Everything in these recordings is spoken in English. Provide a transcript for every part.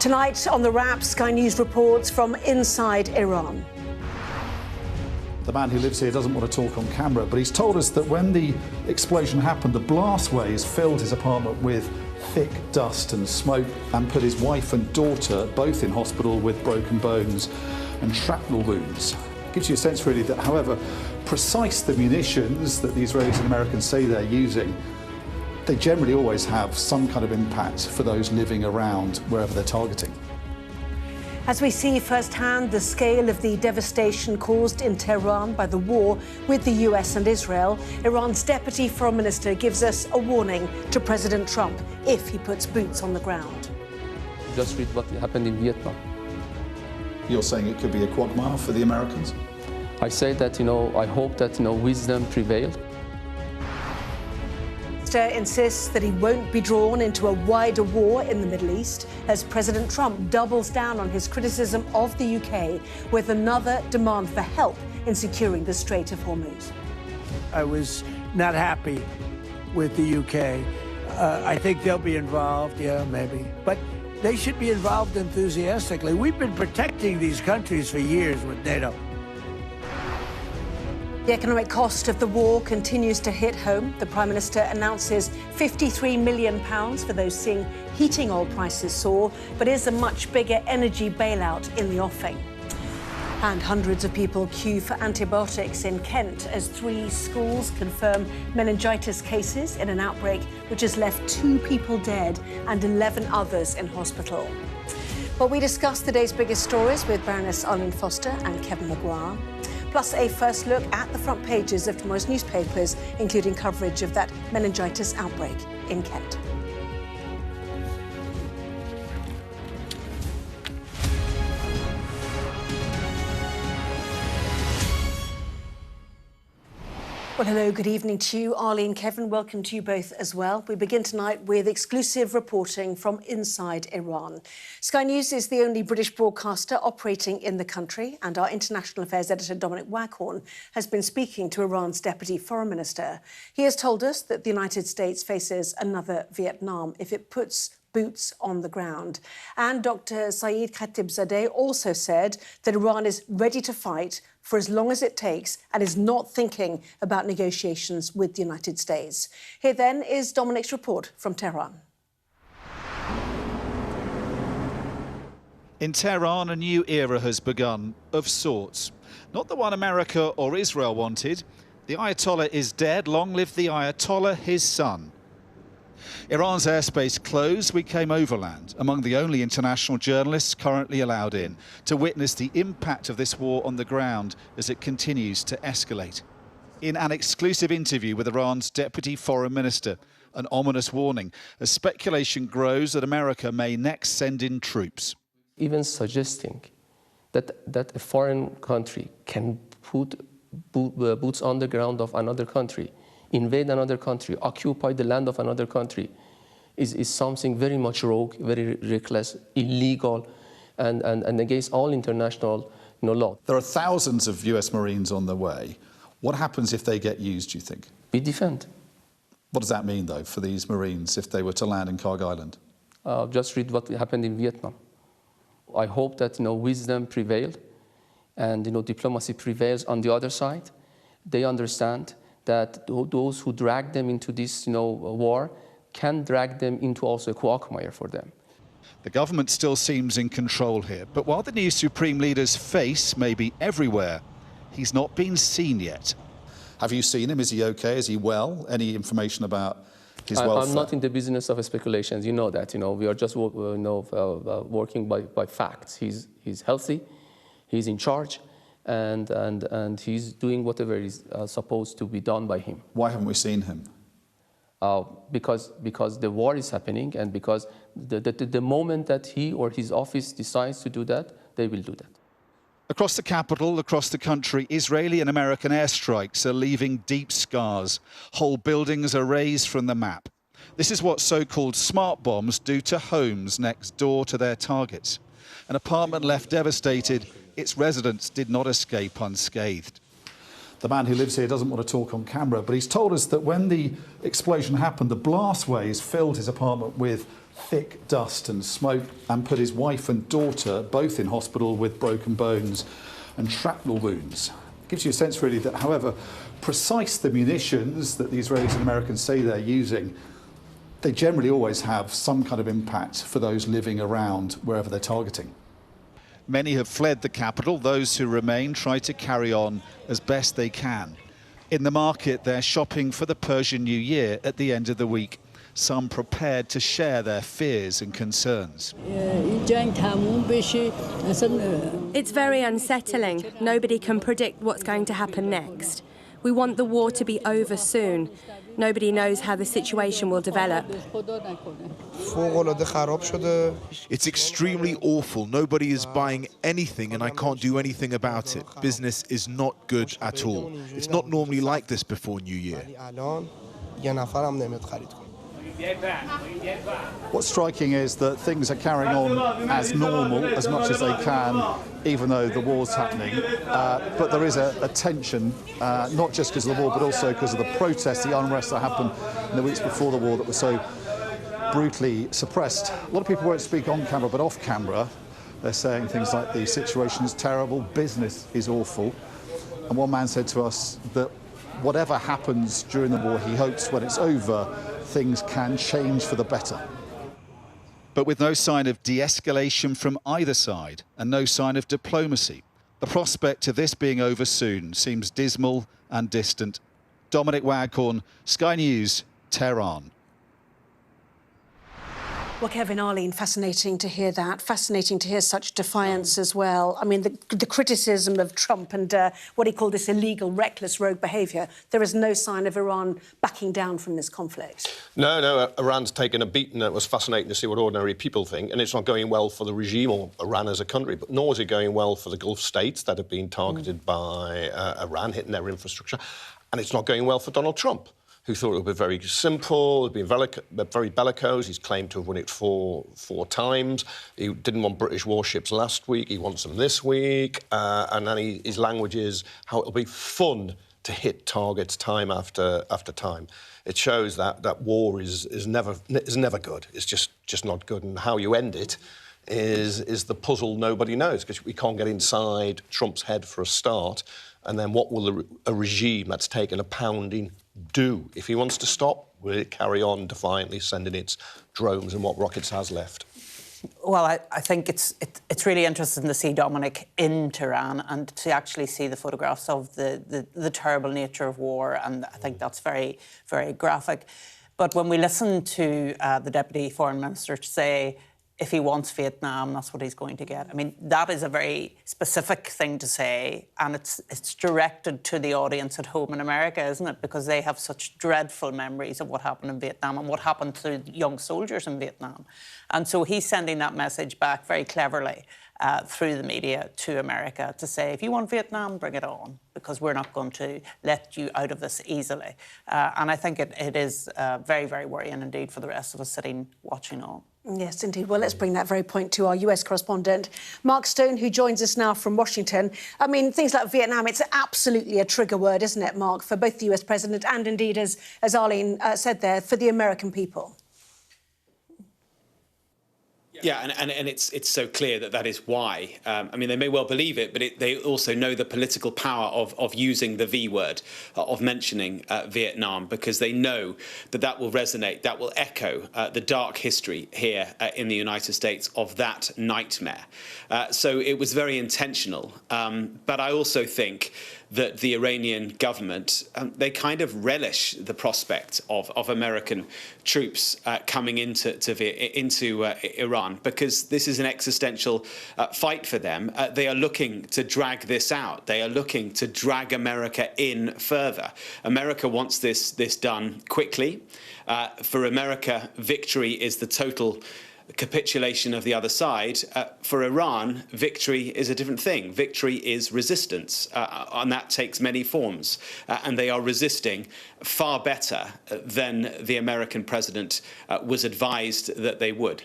Tonight on The Wrap, Sky News reports from inside Iran. The man who lives here doesn't want to talk on camera, but he's told us that when the explosion happened, the blast waves filled his apartment with thick dust and smoke and put his wife and daughter both in hospital with broken bones and shrapnel wounds. Gives you a sense, really, that however precise the munitions that the Israelis and Americans say they're using, they generally always have some kind of impact for those living around wherever they're targeting. As we see firsthand the scale of the devastation caused in Tehran by the war with the US and Israel, Iran's Deputy Foreign Minister gives us a warning to President Trump if he puts boots on the ground. Just read what happened in Vietnam. You're saying it could be a quagmire for the Americans? I say that, I hope that, wisdom prevailed. Insists that he won't be drawn into a wider war in the Middle East as President Trump doubles down on his criticism of the UK with another demand for help in securing the Strait of Hormuz. I was not happy with the UK. I think they'll be involved, yeah, maybe. But they should be involved enthusiastically. We've been protecting these countries for years with NATO. The economic cost of the war continues to hit home. The Prime Minister announces £53 million for those seeing heating oil prices soar, but is a much bigger energy bailout in the offing. And hundreds of people queue for antibiotics in Kent as 3 schools confirm meningitis cases in an outbreak which has left 2 people dead and 11 others in hospital. Well, we discuss the day's biggest stories with Baroness Arlene Foster and Kevin Maguire. Plus a first look at the front pages of tomorrow's newspapers, including coverage of that meningitis outbreak in Kent. Well, hello, good evening to you. Arlene, Kevin, welcome to you both as well. We begin tonight with exclusive reporting from inside Iran. Sky News is the only British broadcaster operating in the country, and our international affairs editor, Dominic Waghorn, has been speaking to Iran's Deputy Foreign Minister. He has told us that the United States faces another Vietnam if it puts boots on the ground. And Dr. Saeed Khatibzadeh also said that Iran is ready to fight for as long as it takes and is not thinking about negotiations with the United States. Here then is Dominic's report from Tehran. In Tehran, a new era has begun, of sorts. Not the one America or Israel wanted. The Ayatollah is dead. Long live the Ayatollah, his son. Iran's airspace closed. We came overland, among the only international journalists currently allowed in, to witness the impact of this war on the ground as it continues to escalate. In an exclusive interview with Iran's Deputy Foreign Minister, an ominous warning as speculation grows that America may next send in troops. Even suggesting that a foreign country can put boots on the ground of another country, invade another country, occupy the land of another country, is something very much rogue, very reckless, illegal, and against all international law. There are thousands of US Marines on the way. What happens if they get used, do you think? We defend. What does that mean, though, for these Marines if they were to land in Kharg Island? Just read what happened in Vietnam. I hope that wisdom prevailed and diplomacy prevails on the other side. They understand that those who drag them into this war can drag them into also a quagmire for them. The government still seems in control here, but while the new supreme leader's face may be everywhere, he's not been seen yet. Have you seen him? Is he okay? Is he well? Any information about his welfare? I'm not in the business of speculations. You know that. We are just working by facts. He's healthy. He's in charge. And he's doing whatever is supposed to be done by him. Why haven't we seen him? Because the war is happening, and because the moment that he or his office decides to do that, they will do that. Across the capital, across the country, Israeli and American airstrikes are leaving deep scars. Whole buildings are razed from the map. This is what so-called smart bombs do to homes next door to their targets. An apartment left devastated. Its residents did not escape unscathed. The man who lives here doesn't want to talk on camera, but he's told us that when the explosion happened, the blast waves filled his apartment with thick dust and smoke and put his wife and daughter both in hospital with broken bones and shrapnel wounds. It gives you a sense, really, that however precise the munitions that the Israelis and Americans say they're using, they generally always have some kind of impact for those living around wherever they're targeting. Many have fled the capital. Those who remain try to carry on as best they can. In the market, they're shopping for the Persian New Year at the end of the week. Some prepared to share their fears and concerns. It's very unsettling. Nobody can predict what's going to happen next. We want the war to be over soon. Nobody knows how the situation will develop. It's extremely awful. Nobody is buying anything and I can't do anything about it. Business is not good at all. It's not normally like this before New Year. What's striking is that things are carrying on as normal as much as they can, even though the war's happening. But there is a tension, not just because of the war, but also because of the protests, the unrest that happened in the weeks before the war that was so brutally suppressed. A lot of people won't speak on camera, but off camera, they're saying things like the situation is terrible, business is awful. And one man said to us that whatever happens during the war, he hopes when it's over, things can change for the better. But with no sign of de-escalation from either side and no sign of diplomacy, the prospect of this being over soon seems dismal and distant. Dominic Waghorn, Sky News, Tehran. Well, Kevin, Arlene, fascinating to hear that. Fascinating to hear such defiance as well. I mean, the criticism of Trump and what he called this illegal, reckless, rogue behaviour. There is no sign of Iran backing down from this conflict. No, Iran's taken a beating. It was fascinating to see what ordinary people think. And it's not going well for the regime or Iran as a country, but nor is it going well for the Gulf states that have been targeted by Iran, hitting their infrastructure. And it's not going well for Donald Trump, who thought it would be very simple, it'd be very bellicose. He's claimed to have won it four times. He didn't want British warships last week. He wants them this week. And then his language is how it'll be fun to hit targets time after time. It shows that war is never good. It's just not good. And how you end it is the puzzle nobody knows, because we can't get inside Trump's head for a start. And then what will a regime that's taken a pounding do? If he wants to stop, will it carry on defiantly sending its drones and what rockets has left? Well, I think it's really interesting to see Dominic in Tehran and to actually see the photographs of the terrible nature of war, and I think that's very, very graphic. But when we listen to the Deputy Foreign Minister say, if he wants Vietnam, that's what he's going to get. I mean, that is a very specific thing to say, and it's directed to the audience at home in America, isn't it? Because they have such dreadful memories of what happened in Vietnam and what happened to young soldiers in Vietnam. And so he's sending that message back very cleverly through the media to America to say, if you want Vietnam, bring it on, because we're not going to let you out of this easily. And I think it is very, very worrying indeed for the rest of us sitting watching on. Yes, indeed. Well, let's bring that very point to our US correspondent, Mark Stone, who joins us now from Washington. I mean, things like Vietnam, it's absolutely a trigger word, isn't it, Mark, for both the US president and indeed, as Arlene said there, for the American people? Yeah, and it's so clear that is why. I mean, they may well believe it, but they also know the political power of using the V word, of mentioning Vietnam, because they know that will resonate, that will echo the dark history here in the United States of that nightmare. So it was very intentional. But I also think that the Iranian government, they kind of relish the prospect of American troops coming into Iran, because this is an existential fight for them. They are looking to drag this out. They are looking to drag America in further. America wants this done quickly. For America, victory is the total capitulation of the other side. For Iran, victory is a different thing. Victory is resistance, and that takes many forms. And they are resisting far better than the American president was advised that they would.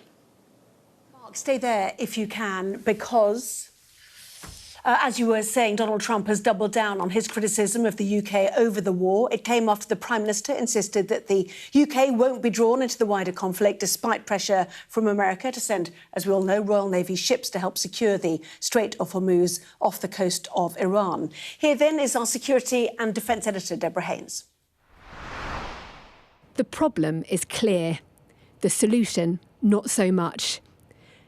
Mark, stay there if you can, because As you were saying, Donald Trump has doubled down on his criticism of the UK over the war. It came after the Prime Minister insisted that the UK won't be drawn into the wider conflict despite pressure from America to send, as we all know, Royal Navy ships to help secure the Strait of Hormuz off the coast of Iran. Here then is our security and defence editor, Deborah Haynes. The problem is clear. The solution, not so much.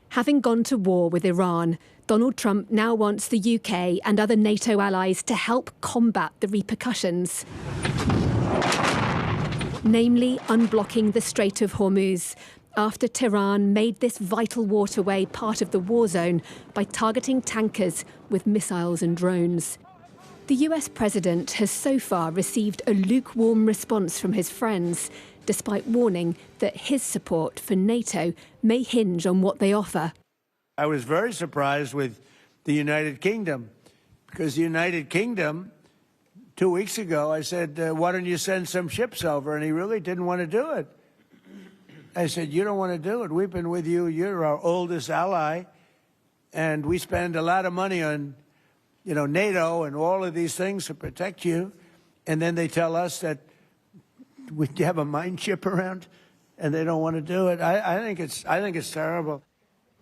Having gone to war with Iran, Donald Trump now wants the UK and other NATO allies to help combat the repercussions. Namely, unblocking the Strait of Hormuz, after Tehran made this vital waterway part of the war zone by targeting tankers with missiles and drones. The US president has so far received a lukewarm response from his friends, despite warning that his support for NATO may hinge on what they offer. I was very surprised with the United Kingdom, because the United Kingdom, 2 weeks ago, I said, why don't you send some ships over? And he really didn't want to do it. I said, you don't want to do it. We've been with you. You're our oldest ally. And we spend a lot of money on, NATO and all of these things to protect you. And then they tell us that we have a mine ship around and they don't want to do it. I think it's terrible.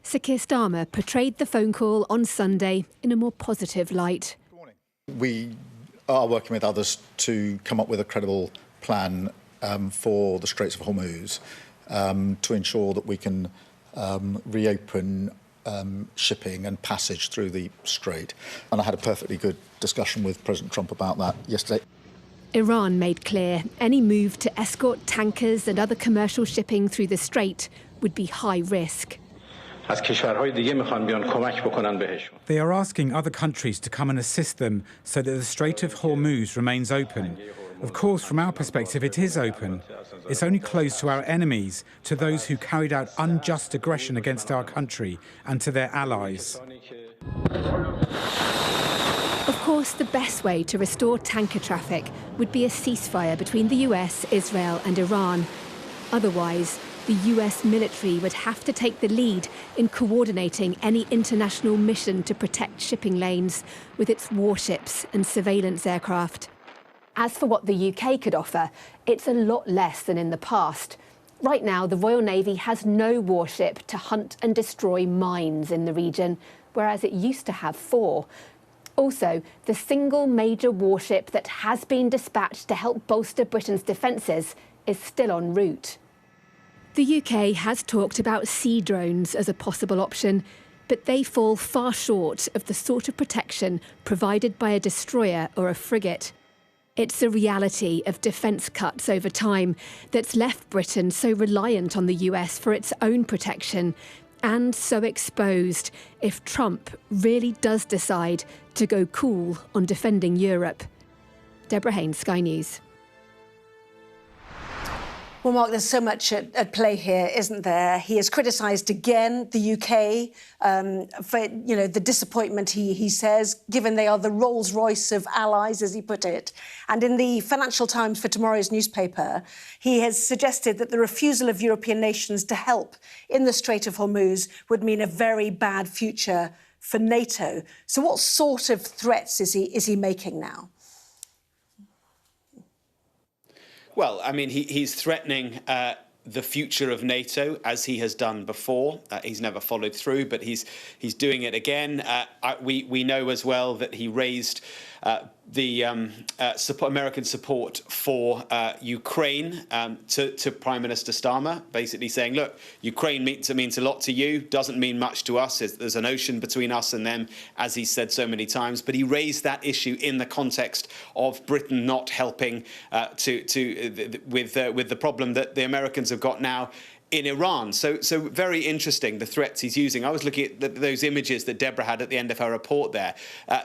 Sir Keir Starmer portrayed the phone call on Sunday in a more positive light. We are working with others to come up with a credible plan for the Straits of Hormuz to ensure that we can reopen shipping and passage through the strait. And I had a perfectly good discussion with President Trump about that yesterday. Iran made clear any move to escort tankers and other commercial shipping through the strait would be high risk. They are asking other countries to come and assist them so that the Strait of Hormuz remains open. Of course, from our perspective, it is open. It's only closed to our enemies, to those who carried out unjust aggression against our country and to their allies. Of course, the best way to restore tanker traffic would be a ceasefire between the US, Israel and Iran. Otherwise, the US military would have to take the lead in coordinating any international mission to protect shipping lanes with its warships and surveillance aircraft. As for what the UK could offer, it's a lot less than in the past. Right now, the Royal Navy has no warship to hunt and destroy mines in the region, whereas it used to have 4. Also, the single major warship that has been dispatched to help bolster Britain's defences is still en route. The UK has talked about sea drones as a possible option, but they fall far short of the sort of protection provided by a destroyer or a frigate. It's the reality of defence cuts over time that's left Britain so reliant on the US for its own protection, and so exposed if Trump really does decide to go cool on defending Europe. Deborah Haynes, Sky News. Well, Mark, there's so much at play here, isn't there? He has criticised again the UK for, the disappointment, he says, given they are the Rolls-Royce of allies, as he put it. And in the Financial Times for tomorrow's newspaper, he has suggested that the refusal of European nations to help in the Strait of Hormuz would mean a very bad future for NATO. So what sort of threats is he making now? Well, I mean, he's threatening the future of NATO, as he has done before. He's never followed through, but he's doing it again. We know as well that he raised the American support for Ukraine to Prime Minister Starmer, basically saying, look, Ukraine means a lot to you, doesn't mean much to us. There's an ocean between us and them, as he said so many times. But he raised that issue in the context of Britain not helping with the problem that the Americans have got now in Iran. So very interesting, the threats he's using. I was looking at those images that Deborah had at the end of her report there.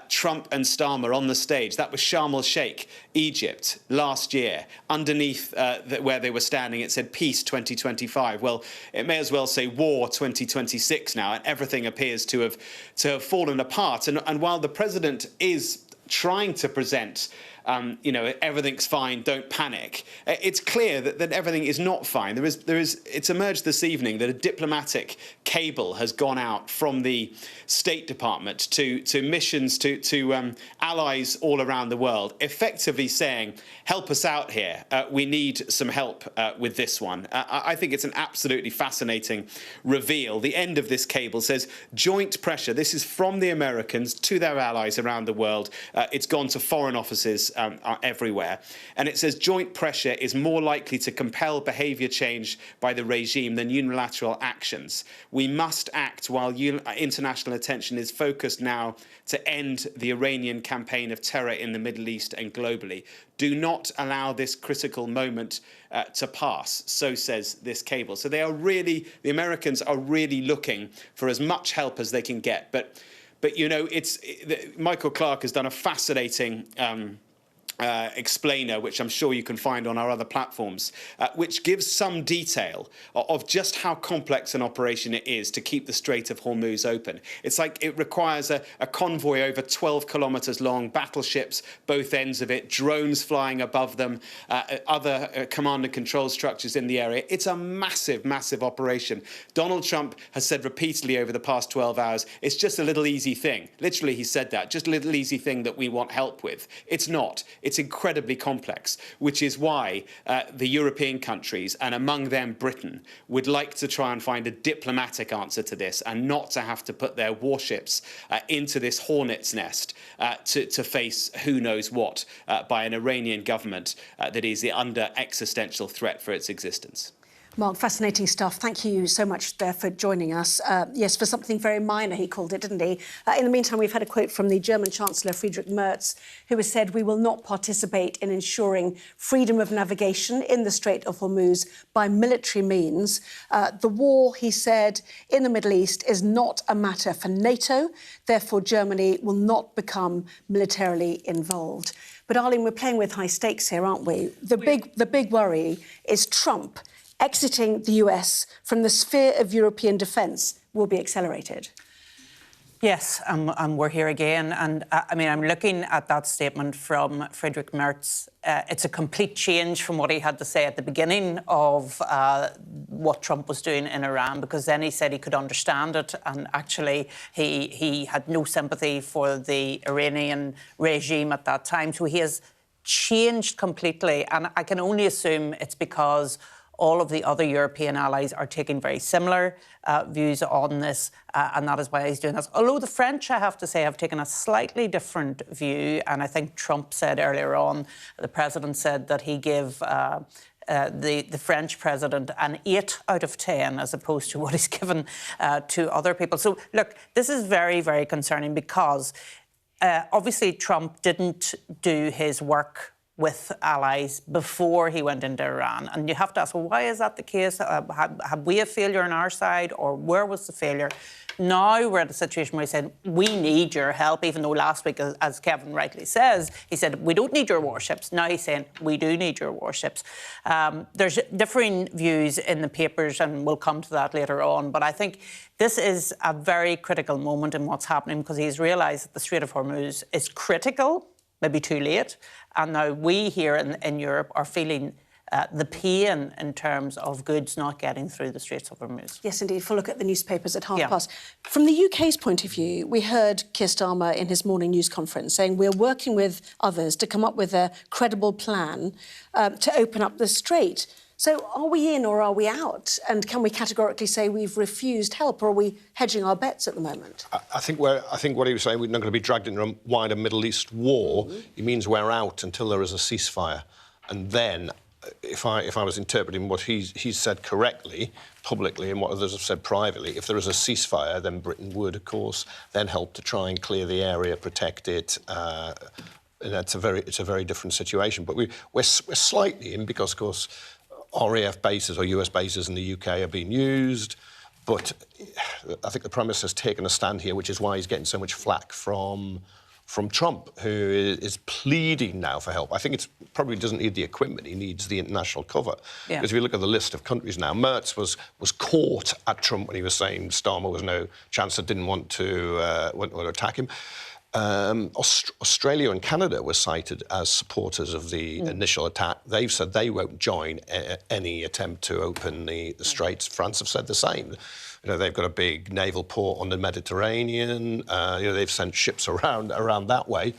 Trump and Starmer on the stage. That was Sharm el-Sheikh, Egypt, last year. Underneath where they were standing, it said Peace 2025. Well, it may as well say War 2026 now, and everything appears to have fallen apart. And while the president is trying to present you know, everything's fine, don't panic. It's clear that everything is not fine. It's emerged this evening that a diplomatic cable has gone out from the State Department to missions to allies all around the world, effectively saying, help us out here. We need some help with this one. I think it's an absolutely fascinating reveal. The end of this cable says joint pressure. This is from the Americans to their allies around the world. It's gone to foreign offices everywhere. And it says joint pressure is more likely to compel behaviour change by the regime than unilateral actions. We must act while international attention is focused now to end the Iranian campaign of terror in the Middle East and globally. Do not allow this critical moment to pass, so says this cable. So they are really, the Americans are really looking for as much help as they can get. But you know, Michael Clark has done a fascinating explainer, which I'm sure you can find on our other platforms, which gives some detail of just how complex an operation it is to keep the Strait of Hormuz open. It's like it requires a convoy over 12 kilometres long, battleships both ends of it, drones flying above them, other command and control structures in the area. It's a massive, massive operation. Donald Trump has said repeatedly over the past 12 hours, it's just a little easy thing. Literally, he said that, just a little easy thing that we want help with. It's not. It's incredibly complex, which is why the European countries, and among them Britain, would like to try and find a diplomatic answer to this and not to have to put their warships into this hornet's nest to face who knows what by an Iranian government that is under existential threat for its existence. Mark, fascinating stuff. Thank you so much there for joining us. Yes, for something very minor, he called it, didn't he? In the meantime, we've had a quote from the German Chancellor, Friedrich Merz, who has said, we will not participate in ensuring freedom of navigation in the Strait of Hormuz by military means. The war, he said, in the Middle East is not a matter for NATO. Therefore, Germany will not become militarily involved. But, Arlene, we're playing with high stakes here, aren't we? The big worry is Trump exiting the US from the sphere of European defence will be accelerated. Yes, and we're here again. And I mean, I'm looking at that statement from Friedrich Merz. It's a complete change from what he had to say at the beginning of what Trump was doing in Iran, because then he said he could understand it. And actually, he had no sympathy for the Iranian regime at that time. So he has changed completely. And I can only assume it's because all of the other European allies are taking very similar views on this, and that is why he's doing this. Although the French, I have to say, have taken a slightly different view, and I think Trump said earlier on, the president said that he gave the French president an 8 out of 10 as opposed to what he's given to other people. So, look, this is very, very concerning because obviously Trump didn't do his work with allies before he went into Iran. And you have to ask, well, why is that the case? Have we a failure on our side, or where was the failure? Now we're at a situation where he said, we need your help, even though last week, as Kevin rightly says, he said, we don't need your warships. Now he's saying, we do need your warships. There's differing views in the papers, and we'll come to that later on. But I think this is a very critical moment in what's happening, because he's realised that the Strait of Hormuz is critical, maybe too late. And now we here in Europe are feeling the pain in terms of goods not getting through the Straits of Hormuz. Yes, indeed. If we look at the newspapers at 5:30. From the UK's point of view, we heard Keir Starmer in his morning news conference saying we're working with others to come up with a credible plan to open up the strait. So are we in or are we out? And can we categorically say we've refused help, or are we hedging our bets at the moment? I think what he was saying, we're not going to be dragged into a wider Middle East war. He means we're out until there is a ceasefire. And then, if I was interpreting what he's said correctly, publicly, and what others have said privately, if there is a ceasefire, then Britain would, of course, then help to try and clear the area, protect it. And it's a very different situation. But we're slightly in because, of course, RAF bases or US bases in the UK are being used, but I think the Prime Minister has taken a stand here, which is why he's getting so much flack from Trump, who is pleading now for help. I think it probably doesn't need the equipment, he needs the international cover. Yeah. Because if you look at the list of countries now, Merz was caught at Trump when he was saying Starmer was no chance, that didn't want to attack him. Australia and Canada were cited as supporters of the initial attack. They've said they won't join any attempt to open the straits. France have said the same. You know, they've got a big naval port on the Mediterranean. You know, they've sent ships around that way.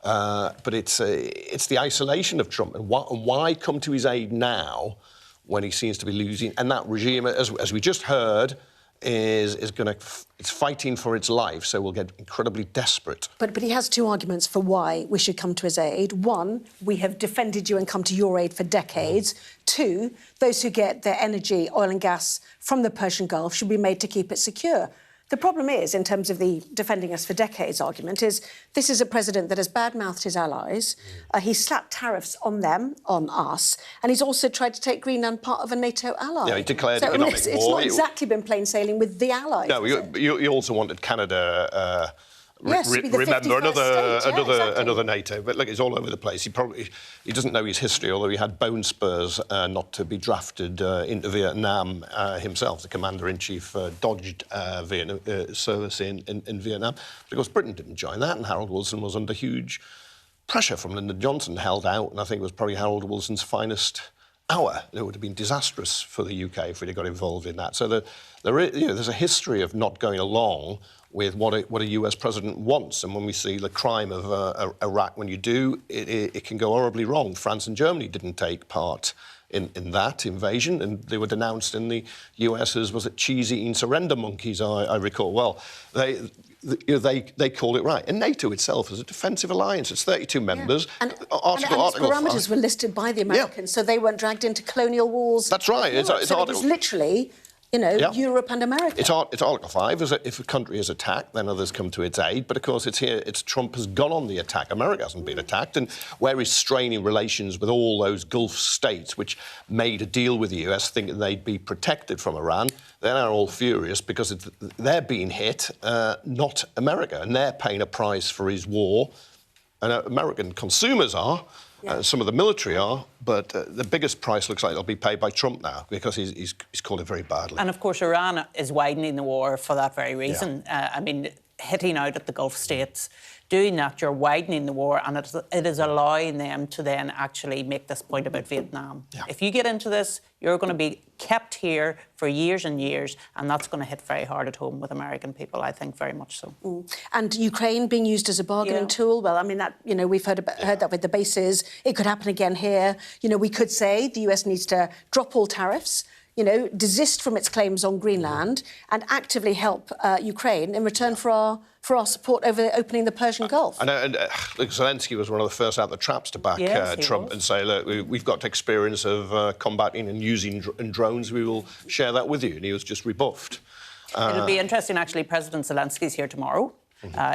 But it's the isolation of Trump. And why come to his aid now when he seems to be losing? And that regime, as we just heard, it's fighting for its life, so we'll get incredibly desperate. But he has two arguments for why we should come to his aid. One, we have defended you and come to your aid for decades. Two, those who get their energy, oil and gas from the Persian Gulf should be made to keep it secure. The problem is, in terms of the defending us for decades argument, is this is a president that has badmouthed his allies. He's slapped tariffs on them, on us, and he's also tried to take Greenland part of a NATO ally. Yeah, he declared economic war. It's not exactly been plain sailing with the allies. No, you also wanted Canada. Yes, remember exactly. another NATO, but look, it's all over the place. He doesn't know his history, although he had bone spurs not to be drafted into Vietnam himself. The commander-in-chief dodged Vietnam service in Vietnam. But of course, Britain didn't join that, and Harold Wilson was under huge pressure from Lyndon Johnson, held out, and I think it was probably Harold Wilson's finest hour. It would have been disastrous for the UK if we'd have got involved in that. So there's a history of not going along with what a US president wants. And when we see the crime of Iraq, when you do, it can go horribly wrong. France and Germany didn't take part in that invasion, and they were denounced in the US as, was it cheese-eating surrender monkeys, I recall. Well, they called it right. And NATO itself is a defensive alliance. It's 32 members. And its parameters were listed by the Americans, so they weren't dragged into colonial wars. That's right. It was literally, you know, Europe and America. It's Article 5. If a country is attacked, then others come to its aid. But, of course, Trump has gone on the attack. America hasn't been attacked. And where he's straining relations with all those Gulf states, which made a deal with the US, thinking they'd be protected from Iran, they're now all furious because they're being hit, not America. And they're paying a price for his war. And American consumers are. Some of the military are, but the biggest price looks like it'll be paid by Trump now because he's called it very badly. And, of course, Iran is widening the war for that very reason. I mean, hitting out at the Gulf states, doing that, you're widening the war, and it is allowing them to then actually make this point about Vietnam. Yeah. If you get into this, you're going to be kept here for years and years, and that's going to hit very hard at home with American people, I think, very much so. And Ukraine being used as a bargaining tool, well, I mean, that, you know, we've heard that with the bases. It could happen again here. You know, we could say the US needs to drop all tariffs, you know, desist from its claims on Greenland and actively help Ukraine in return for our support over opening the Persian Gulf. And Zelensky was one of the first out the traps to back Trump and say, look, we've got experience of combating and using drones. We will share that with you. And he was just rebuffed. It'll be interesting, actually. President Zelensky's here tomorrow.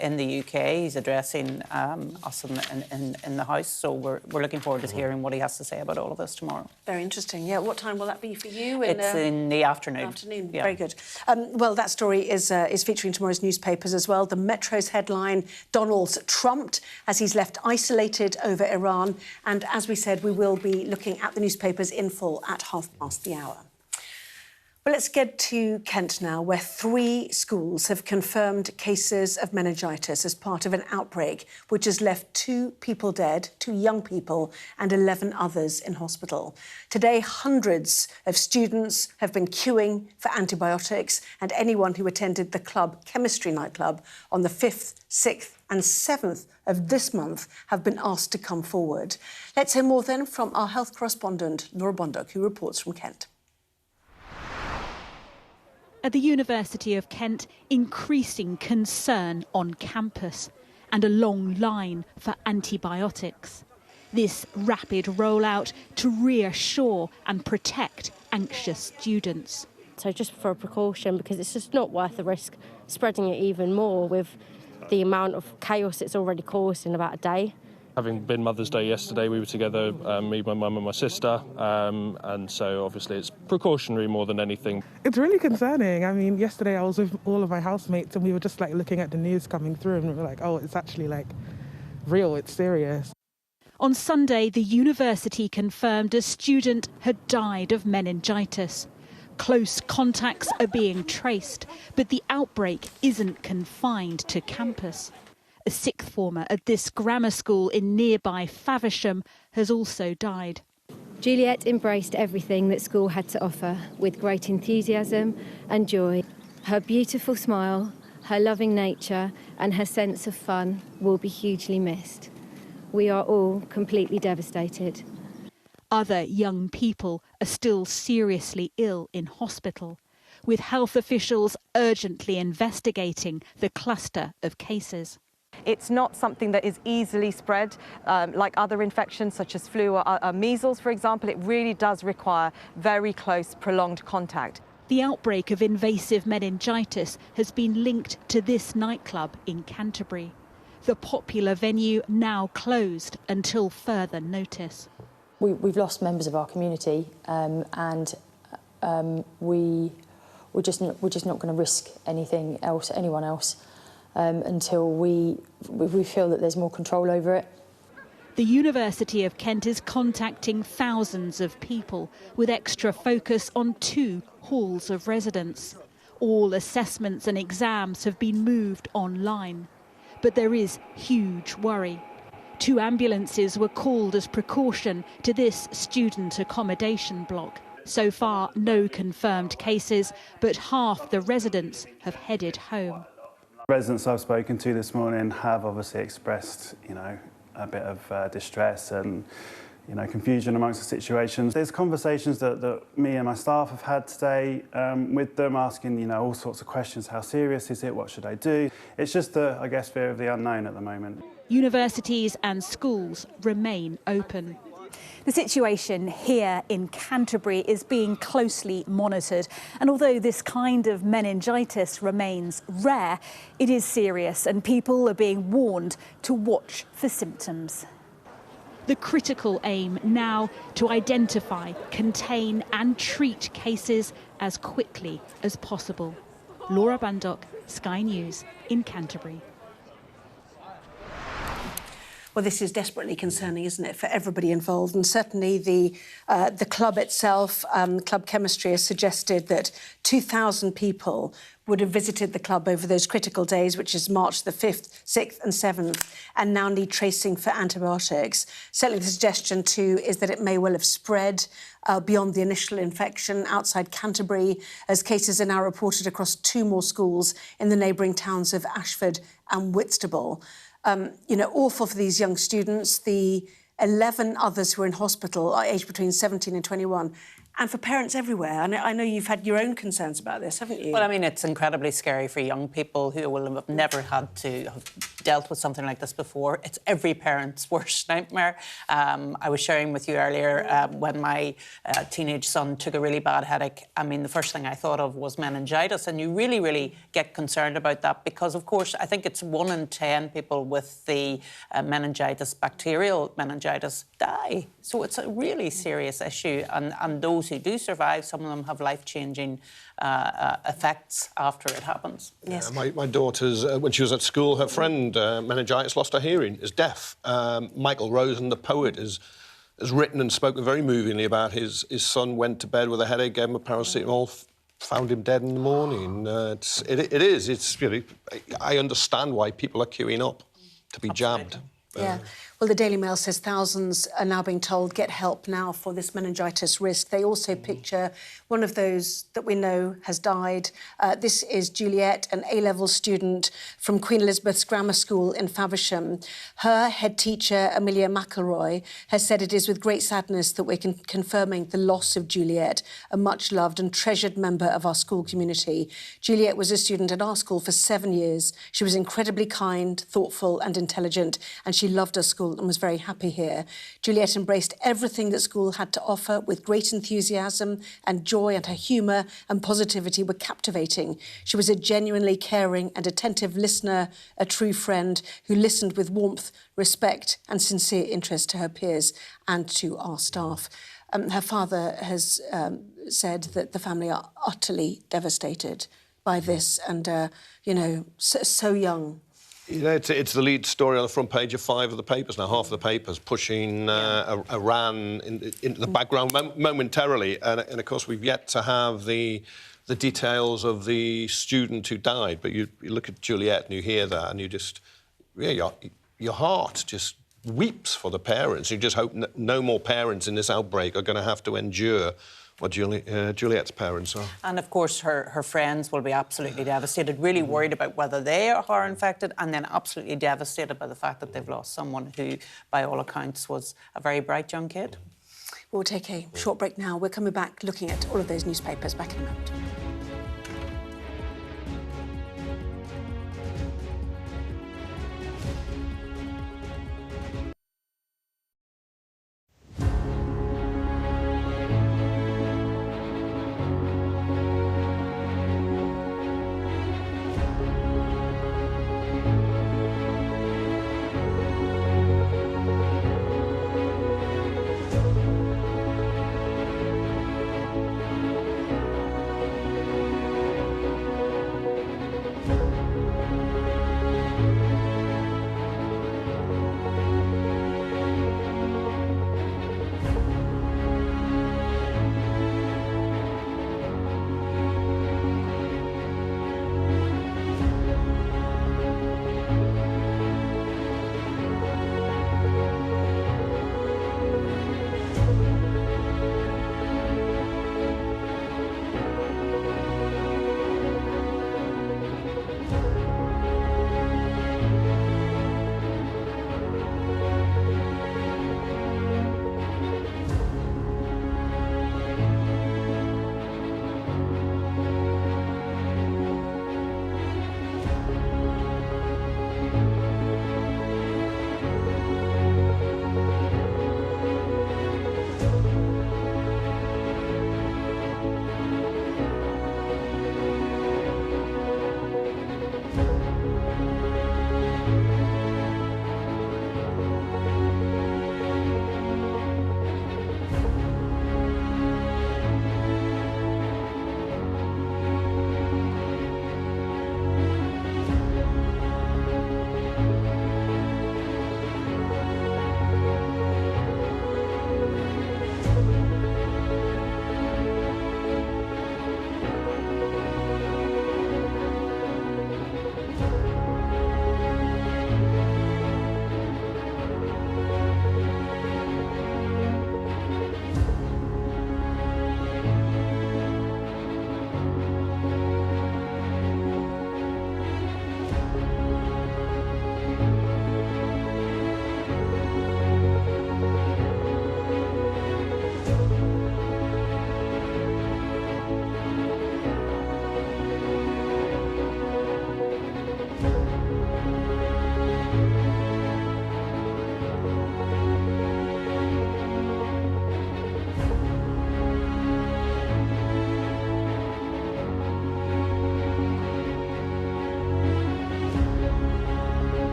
In the UK. He's addressing us in the House, so we're looking forward to hearing what he has to say about all of this tomorrow. Very interesting. Yeah, what time will that be for you? It's in the afternoon. Yeah. Very good. Well, that story is featuring tomorrow's newspapers as well. The Metro's headline, Donald's trumped as he's left isolated over Iran. And as we said, we will be looking at the newspapers in full at hour. Well, let's get to Kent now, where 3 schools have confirmed cases of meningitis as part of an outbreak, which has left 2 people dead, 2 young people, and 11 others in hospital. Today, hundreds of students have been queuing for antibiotics, and anyone who attended the club, Chemistry Nightclub, on the 5th, 6th and 7th of this month have been asked to come forward. Let's hear more then from our health correspondent, Laura Bondock, who reports from Kent. At the University of Kent, increasing concern on campus and a long line for antibiotics. This rapid rollout to reassure and protect anxious students. So just for a precaution, because it's just not worth the risk spreading it even more with the amount of chaos it's already caused in about a day. Having been Mother's Day yesterday, we were together, me, my mum and my sister, and so obviously it's precautionary more than anything. It's really concerning. I mean, yesterday I was with all of my housemates and we were just like looking at the news coming through and we were like, oh, it's actually like real, it's serious. On Sunday, the university confirmed a student had died of meningitis. Close contacts are being traced, but the outbreak isn't confined to campus. A sixth former at this grammar school in nearby Faversham has also died. Juliet embraced everything that school had to offer with great enthusiasm and joy. Her beautiful smile, her loving nature and her sense of fun will be hugely missed. We are all completely devastated. Other young people are still seriously ill in hospital, with health officials urgently investigating the cluster of cases. It's not something that is easily spread like other infections such as flu or measles, for example. It really does require very close, prolonged contact. The outbreak of invasive meningitis has been linked to this nightclub in Canterbury. The popular venue now closed until further notice. We've lost members of our community and we're just not going to risk anything else, anyone else, until we feel that there's more control over it. The University of Kent is contacting thousands of people with extra focus on 2 halls of residence. All assessments and exams have been moved online. But there is huge worry. 2 ambulances were called as precaution to this student accommodation block. So far, no confirmed cases, but half the residents have headed home. Residents I've spoken to this morning have obviously expressed, a bit of distress and, confusion amongst the situations. There's conversations that me and my staff have had today with them, asking, all sorts of questions. How serious is it? What should I do? It's just the, I guess, fear of the unknown at the moment. Universities and schools remain open. The situation here in Canterbury is being closely monitored, and although this kind of meningitis remains rare, it is serious and people are being warned to watch for symptoms. The critical aim now to identify, contain and treat cases as quickly as possible. Laura Bandock, Sky News in Canterbury. Well, this is desperately concerning, isn't it, for everybody involved? And certainly the club itself, Club Chemistry, has suggested that 2,000 people would have visited the club over those critical days, which is March the 5th, 6th and 7th, and now need tracing for antibiotics. Certainly the suggestion, too, is that it may well have spread beyond the initial infection outside Canterbury, as cases are now reported across 2 more schools in the neighbouring towns of Ashford and Whitstable. Awful for these young students. The 11 others who are in hospital are aged between 17 and 21. And for parents everywhere. I know you've had your own concerns about this, haven't you? Well, I mean, it's incredibly scary for young people who will have never had to have dealt with something like this before. It's every parent's worst nightmare. I was sharing with you earlier when my teenage son took a really bad headache. I mean, the first thing I thought of was meningitis, and you really, really get concerned about that because, of course, I think it's 1 in 10 people with the meningitis, bacterial meningitis, die. So it's a really serious issue, and those who do survive, some of them have life-changing effects after it happens. Yes. My daughter's, when she was at school, her friend, meningitis, lost her hearing, is deaf. Michael Rosen, the poet, has written and spoken very movingly about his son went to bed with a headache, gave him a paracetamol, found him dead in the morning. I understand why people are queuing up to be jabbed. Yeah. Well, the Daily Mail says thousands are now being told, get help now for this meningitis risk. They also picture one of those that we know has died. This is Juliet, an A-level student from Queen Elizabeth's Grammar School in Faversham. Her head teacher, Amelia McElroy, has said it is with great sadness that we're confirming the loss of Juliet, a much-loved and treasured member of our school community. Juliet was a student at our school for 7 years. She was incredibly kind, thoughtful and intelligent, and she loved her school and was very happy here. Juliet embraced everything that school had to offer with great enthusiasm and joy, and her humour and positivity were captivating. She was a genuinely caring and attentive listener, a true friend who listened with warmth, respect and sincere interest to her peers and to our staff. Her father has said that the family are utterly devastated by this and, so young. It's the lead story on the front page of 5 of the papers now, half of the papers, pushing Iran into the background momentarily. And of course, we've yet to have the details of the student who died. But you look at Juliet and you hear that and you just... yeah, your heart just weeps for the parents. You just hope no more parents in this outbreak are going to have to endure what Juliet's parents are. And of course, her friends will be absolutely devastated, really worried about whether they are infected, and then absolutely devastated by the fact that they've lost someone who, by all accounts, was a very bright young kid. We'll take a short break now. We're coming back looking at all of those newspapers. Back in a moment.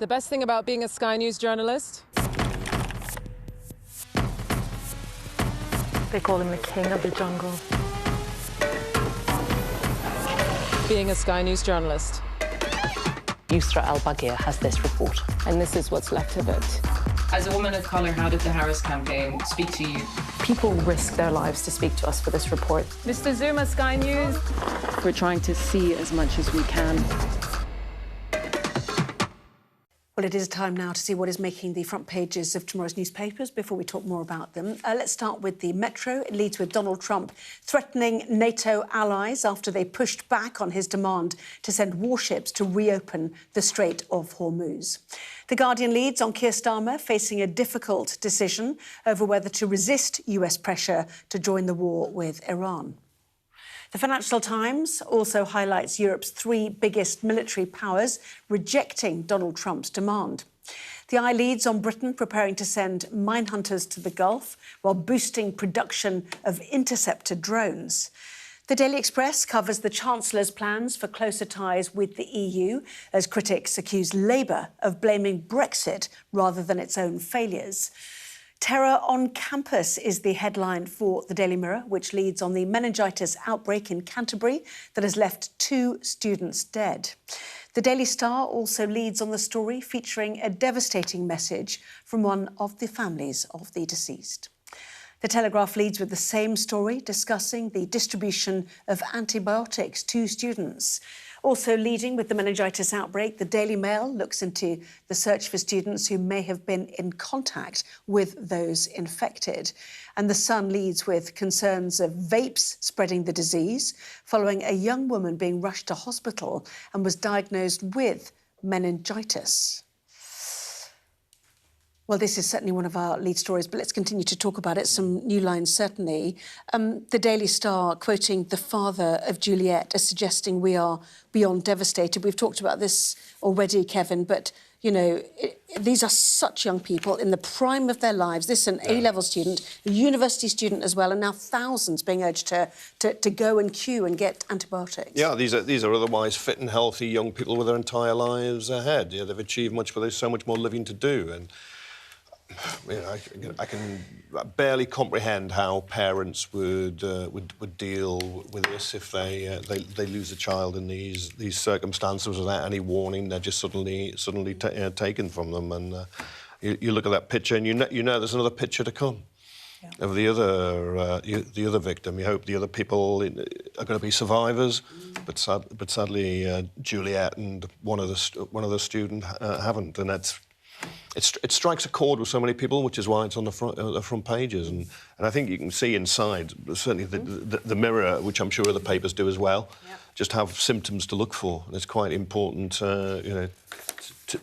The best thing about being a Sky News journalist? They call him the king of the jungle. Being a Sky News journalist. Yusra al-Baghir has this report. And this is what's left of it. As a woman of colour, how did the Harris campaign speak to you? People risk their lives to speak to us for this report. Mr. Zuma, Sky News. We're trying to see as much as we can. Well, it is time now to see what is making the front pages of tomorrow's newspapers before we talk more about them. Let's start with the Metro. It leads with Donald Trump threatening NATO allies after they pushed back on his demand to send warships to reopen the Strait of Hormuz. The Guardian leads on Keir Starmer facing a difficult decision over whether to resist US pressure to join the war with Iran. The Financial Times also highlights Europe's three biggest military powers rejecting Donald Trump's demand. The Eye leads on Britain preparing to send mine hunters to the Gulf while boosting production of interceptor drones. The Daily Express covers the Chancellor's plans for closer ties with the EU as critics accuse Labour of blaming Brexit rather than its own failures. Terror on campus is the headline for the Daily Mirror, which leads on the meningitis outbreak in Canterbury that has left 2 students dead. The Daily Star also leads on the story featuring a devastating message from one of the families of the deceased. The Telegraph leads with the same story, discussing the distribution of antibiotics to students. Also leading with the meningitis outbreak, the Daily Mail looks into the search for students who may have been in contact with those infected. And The Sun leads with concerns of vapes spreading the disease, following a young woman being rushed to hospital and was diagnosed with meningitis. Well, this is certainly one of our lead stories, but let's continue to talk about it. Some new lines, certainly. The Daily Star, quoting the father of Juliet, as suggesting we are beyond devastated. We've talked about this already, Kevin, but, you know, these are such young people in the prime of their lives. This is an A-level student, a university student as well, and now thousands being urged to go and queue and get antibiotics. Yeah, these are otherwise fit and healthy young people with their entire lives ahead. Yeah, they've achieved much, but there's so much more living to do. And you know, I can barely comprehend how parents would deal with this if they lose a child in these circumstances without any warning. They're just suddenly taken from them, and you look at that picture, and you know there's another picture to come of the other victim. You hope the other people are going to be survivors, but sadly Juliet and one of the students haven't, and it strikes a chord with so many people, which is why it's on the front pages. And I think you can see inside, certainly the Mirror, which I'm sure other papers do as well, just have symptoms to look for. And it's quite important, you know,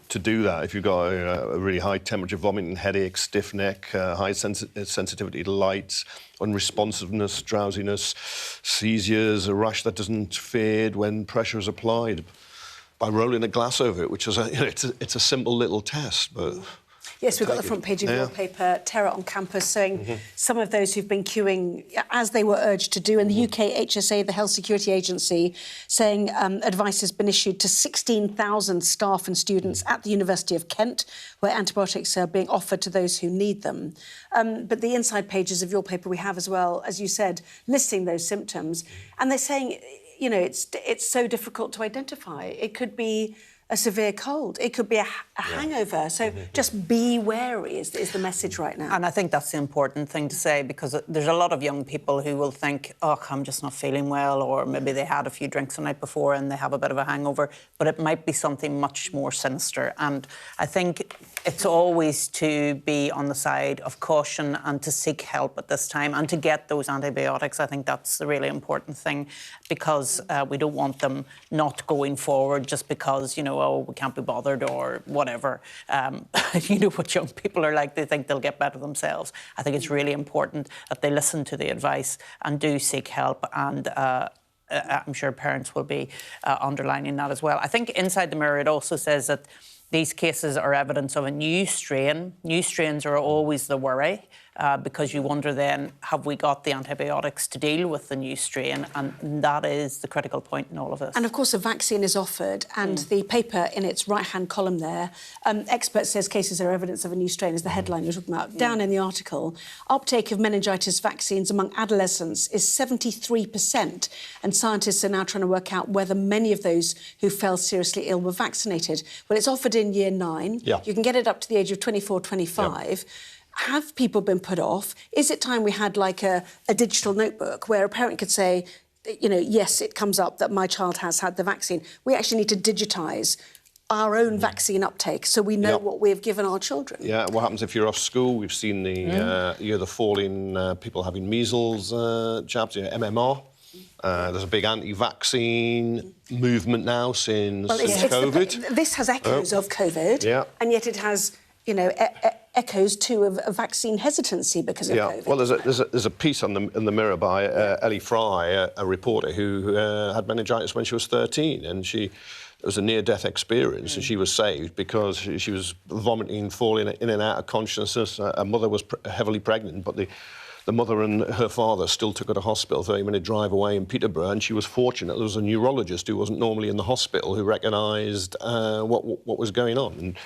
to do that. If you've got a really high temperature, vomiting, headache, stiff neck, high sensitivity to light, unresponsiveness, drowsiness, seizures, a rash that doesn't fade when pressure is applied, by rolling a glass over it, which is it's a simple little test, but... Yes, we've got the front page of your paper, Terror on Campus, showing some of those who've been queuing as they were urged to do. And the UK HSA, the Health Security Agency, saying advice has been issued to 16,000 staff and students at the University of Kent, where antibiotics are being offered to those who need them. But the inside pages of your paper we have as well, as you said, listing those symptoms. And they're saying, you know, it's so difficult to identify. It could be a severe cold. It could be a hangover. So just be wary is the message right now. And I think that's the important thing to say, because there's a lot of young people who will think, oh, I'm just not feeling well, or maybe they had a few drinks the night before and they have a bit of a hangover, but it might be something much more sinister. And I think it's always to be on the side of caution and to seek help at this time and to get those antibiotics. I think that's the really important thing, because we don't want them not going forward just because, you know, oh, we can't be bothered or whatever. You know what young people are like. They think they'll get better themselves. I think it's really important that they listen to the advice and do seek help, and I'm sure parents will be underlining that as well. I think inside the Mirror it also says that these cases are evidence of a new strain. New strains are always the worry, because you wonder then, have we got the antibiotics to deal with the new strain? And that is the critical point in all of this. And of course a vaccine is offered, and the paper in its right-hand column there, expert says cases are evidence of a new strain, is the headline you're talking about. Down in the article, uptake of meningitis vaccines among adolescents is 73%, and scientists are now trying to work out whether many of those who fell seriously ill were vaccinated. Well, it's offered in year 9. Yeah. You can get it up to the age of 24, 25. Yeah. Have people been put off? Is it time we had like a digital notebook where a parent could say, you know, yes, it comes up that my child has had the vaccine. We actually need to digitise our own vaccine uptake so we know what we've given our children. Yeah, what happens if you're off school? We've seen the fall in people having measles jabs, you know, MMR. There's a big anti-vaccine movement now since COVID. This has echoes of COVID, and yet it has, you know, echoes too of vaccine hesitancy because of COVID. Well, there's a piece in the Mirror by Ellie Fry, a reporter who had meningitis when she was 13, and it was a near-death experience, and she was saved because she was vomiting, falling in and out of consciousness. Her mother was heavily pregnant, but the mother and her father still took her to hospital, 30-minute drive away in Peterborough, and she was fortunate. There was a neurologist who wasn't normally in the hospital who recognised what was going on. And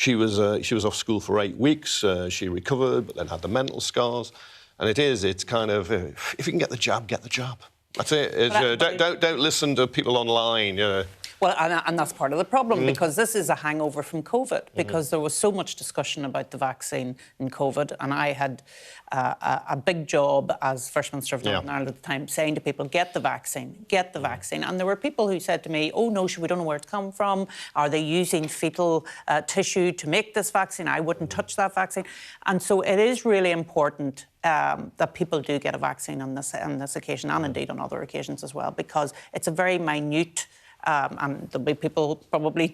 she was off school for 8 weeks. She recovered, but then had the mental scars. And it's kind of, if you can get the jab, get the jab. That's it. Don't listen to people online. Well, and that's part of the problem, because this is a hangover from COVID, because there was so much discussion about the vaccine in COVID, and I had a big job as First Minister of Northern Ireland at the time, saying to people, get the vaccine, get the vaccine. And there were people who said to me, oh, no, we don't know where it's come from. Are they using fetal tissue to make this vaccine? I wouldn't touch that vaccine. And so it is really important that people do get a vaccine on this occasion, and indeed on other occasions as well, because it's a very minute... and there'll be people probably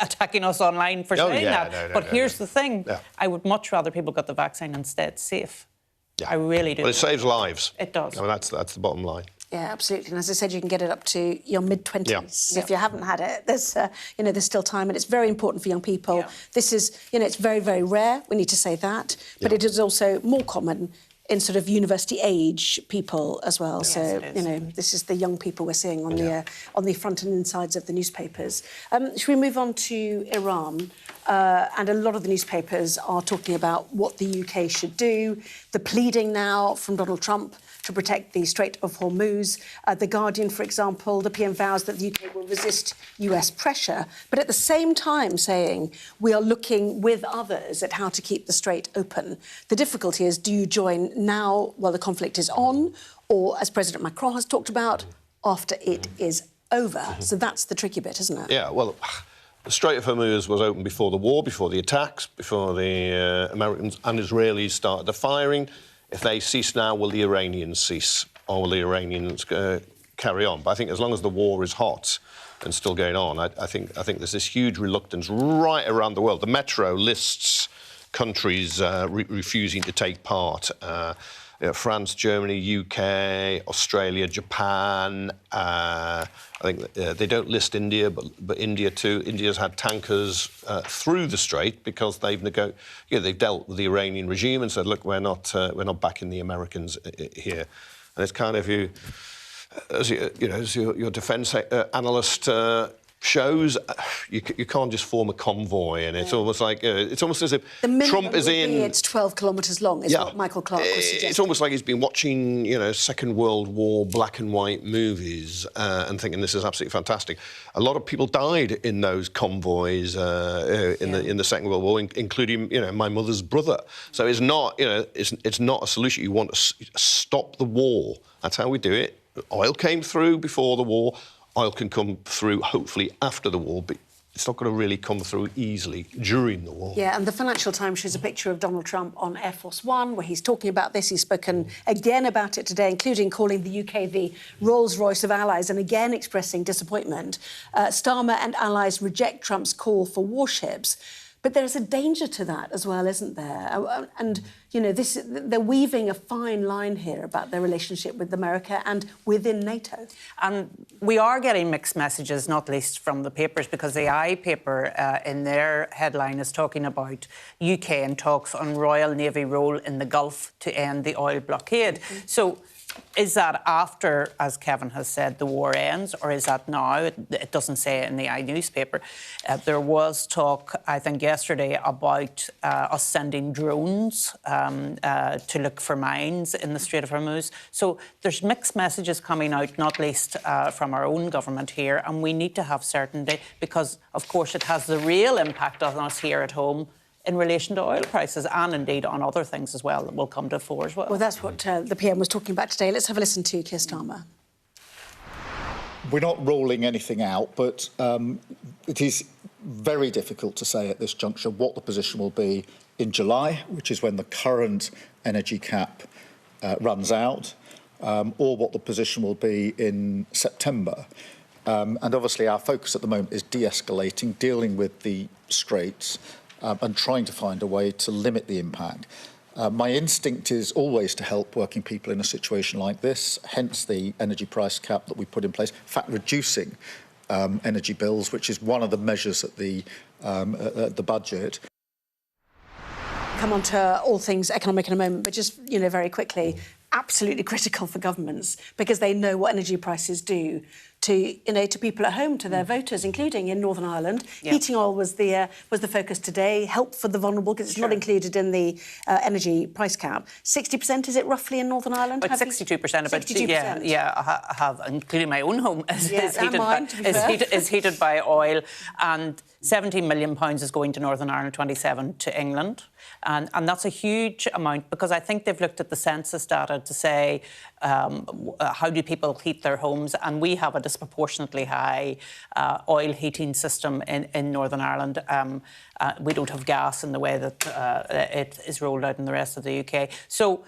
attacking us online for saying that. But here's the thing. I would much rather people got the vaccine and stayed safe. I really do. Well, it saves lives. It does. I mean, that's the bottom line. Yeah, absolutely. And as I said, you can get it up to your mid-20s. If you haven't had it, there's still time, and it's very important for young people. This is, it's very, very rare. We need to say that. But it is also more common in sort of university age people as well. Yes, so, this is the young people we're seeing on the front and insides of the newspapers. Should we move on to Iran? And a lot of the newspapers are talking about what the UK should do. The pleading now from Donald Trump to protect the Strait of Hormuz. The Guardian, for example, the PM vows that the UK will resist US pressure, but at the same time saying we are looking with others at how to keep the strait open. The difficulty is, do you join now while the conflict is on, or, as President Macron has talked about, after it is over? So that's the tricky bit, isn't it? Yeah, well, the Strait of Hormuz was open before the war, before the attacks, before the Americans and Israelis started the firing. If they cease now, will the Iranians cease, or will the Iranians carry on? But I think as long as the war is hot and still going on, I think there's this huge reluctance right around the world. The Metro lists countries refusing to take part. France, Germany, UK, Australia, Japan. I think they don't list India, but India too. India's had tankers through the strait because they've dealt with the Iranian regime and said, look, we're not backing the Americans here. And it's kind of as your defence analyst shows, you can't just form a convoy, and it's almost like it's almost as if Trump is in. It's 12 kilometres long, is what Michael Clark was suggesting. It's almost like he's been watching, Second World War black and white movies and thinking this is absolutely fantastic. A lot of people died in those convoys in the Second World War, including my mother's brother. So it's not it's not a solution. You want to stop the war. That's how we do it. Oil came through before the war. Oil can come through, hopefully, after the war, but it's not going to really come through easily during the war. Yeah, and the Financial Times shows a picture of Donald Trump on Air Force One, where he's talking about this. He's spoken again about it today, including calling the UK the Rolls-Royce of allies, and again expressing disappointment. Starmer and allies reject Trump's call for warships. But there's a danger to that as well, isn't there? And, they're weaving a fine line here about their relationship with America and within NATO. And we are getting mixed messages, not least from the papers, because the I paper in their headline is talking about UK and talks on Royal Navy role in the Gulf to end the oil blockade. So is that after, as Kevin has said, the war ends, or is that now? It doesn't say it in the I newspaper. There was talk, I think, yesterday about us sending drones to look for mines in the Strait of Hormuz. So there's mixed messages coming out, not least from our own government here, and we need to have certainty because, of course, it has the real impact on us here at home in relation to oil prices and indeed on other things as well that will come to the fore as well. Well, that's what the PM was talking about today. Let's have a listen to Keir Starmer. We're not ruling anything out, but it is very difficult to say at this juncture what the position will be in July, which is when the current energy cap runs out, or what the position will be in September. And obviously our focus at the moment is de-escalating, dealing with the straits, and trying to find a way to limit the impact. My instinct is always to help working people in a situation like this, hence the energy price cap that we put in place. In fact, reducing energy bills, which is one of the measures at the budget. Come on to all things economic in a moment, but just, very quickly, absolutely critical for governments because they know what energy prices do to people at home, to their voters, including in Northern Ireland. Yeah. Heating oil was the focus today. Help for the vulnerable, because it's not included in the energy price cap. 60%, is it roughly in Northern Ireland? About 62%. About 62%. Yeah, I have, including my own home, is heated by oil, and £17 million is going to Northern Ireland, 27 to England. And that's a huge amount, because I think they've looked at the census data to say how do people heat their homes, and we have a disproportionately high oil heating system in Northern Ireland. We don't have gas in the way that it is rolled out in the rest of the UK. So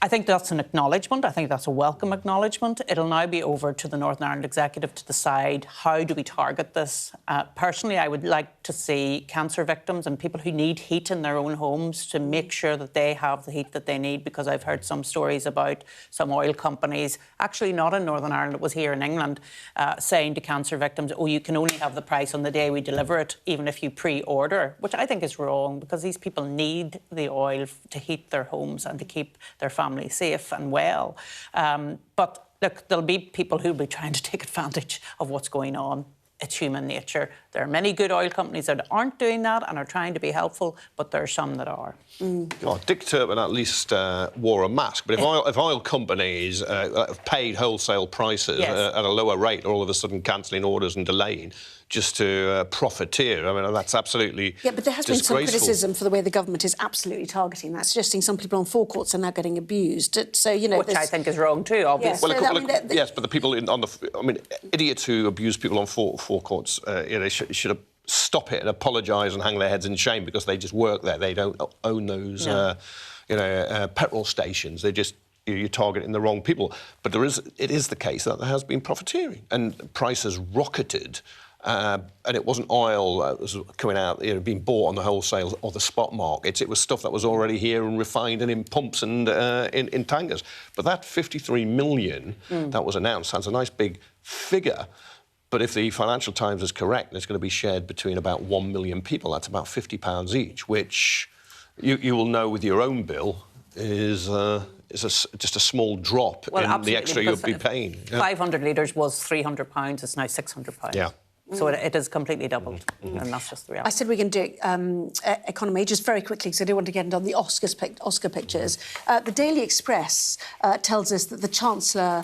I think that's an acknowledgement. I think that's a welcome acknowledgement. It'll now be over to the Northern Ireland Executive to decide how do we target this. Personally, I would like to see cancer victims and people who need heat in their own homes to make sure that they have the heat that they need, because I've heard some stories about some oil companies, actually not in Northern Ireland, it was here in England, saying to cancer victims, oh, you can only have the price on the day we deliver it, even if you pre-order, which I think is wrong, because these people need the oil to heat their homes and to keep their families safe and well. But look, there'll be people who'll be trying to take advantage of what's going on. It's human nature. There are many good oil companies that aren't doing that and are trying to be helpful, but there are some that are. Dick Turpin at least wore a mask, but if oil companies have paid wholesale prices at a lower rate, all of a sudden cancelling orders and delaying just to profiteer, I mean, that's absolutely Yeah, but there has been some disgraceful. criticism for the way the government is absolutely targeting that, suggesting some people on forecourts are now getting abused. So, you know, which I think is wrong too, obviously. Yes, but the people idiots who abuse people on forecourts, they should have stop it and apologise and hang their heads in shame, because they just work there. They don't own those, petrol stations. They just you're targeting the wrong people. But it is the case that there has been profiteering and prices rocketed. And it wasn't oil that was coming out, being bought on the wholesale or the spot markets. It was stuff that was already here and refined and in pumps and in tankers. But that 53 million that was announced sounds a nice big figure. But if the Financial Times is correct, it's going to be shared between about 1 million people. That's about £50 each, which you will know with your own bill is just a small drop in the extra you'll be paying. 500 litres was £300. It's now £600. Yeah. So it has completely doubled, and that's just the reality. I said we're going to do economy just very quickly, because I do want to get into the Oscar pictures. The Daily Express tells us that the Chancellor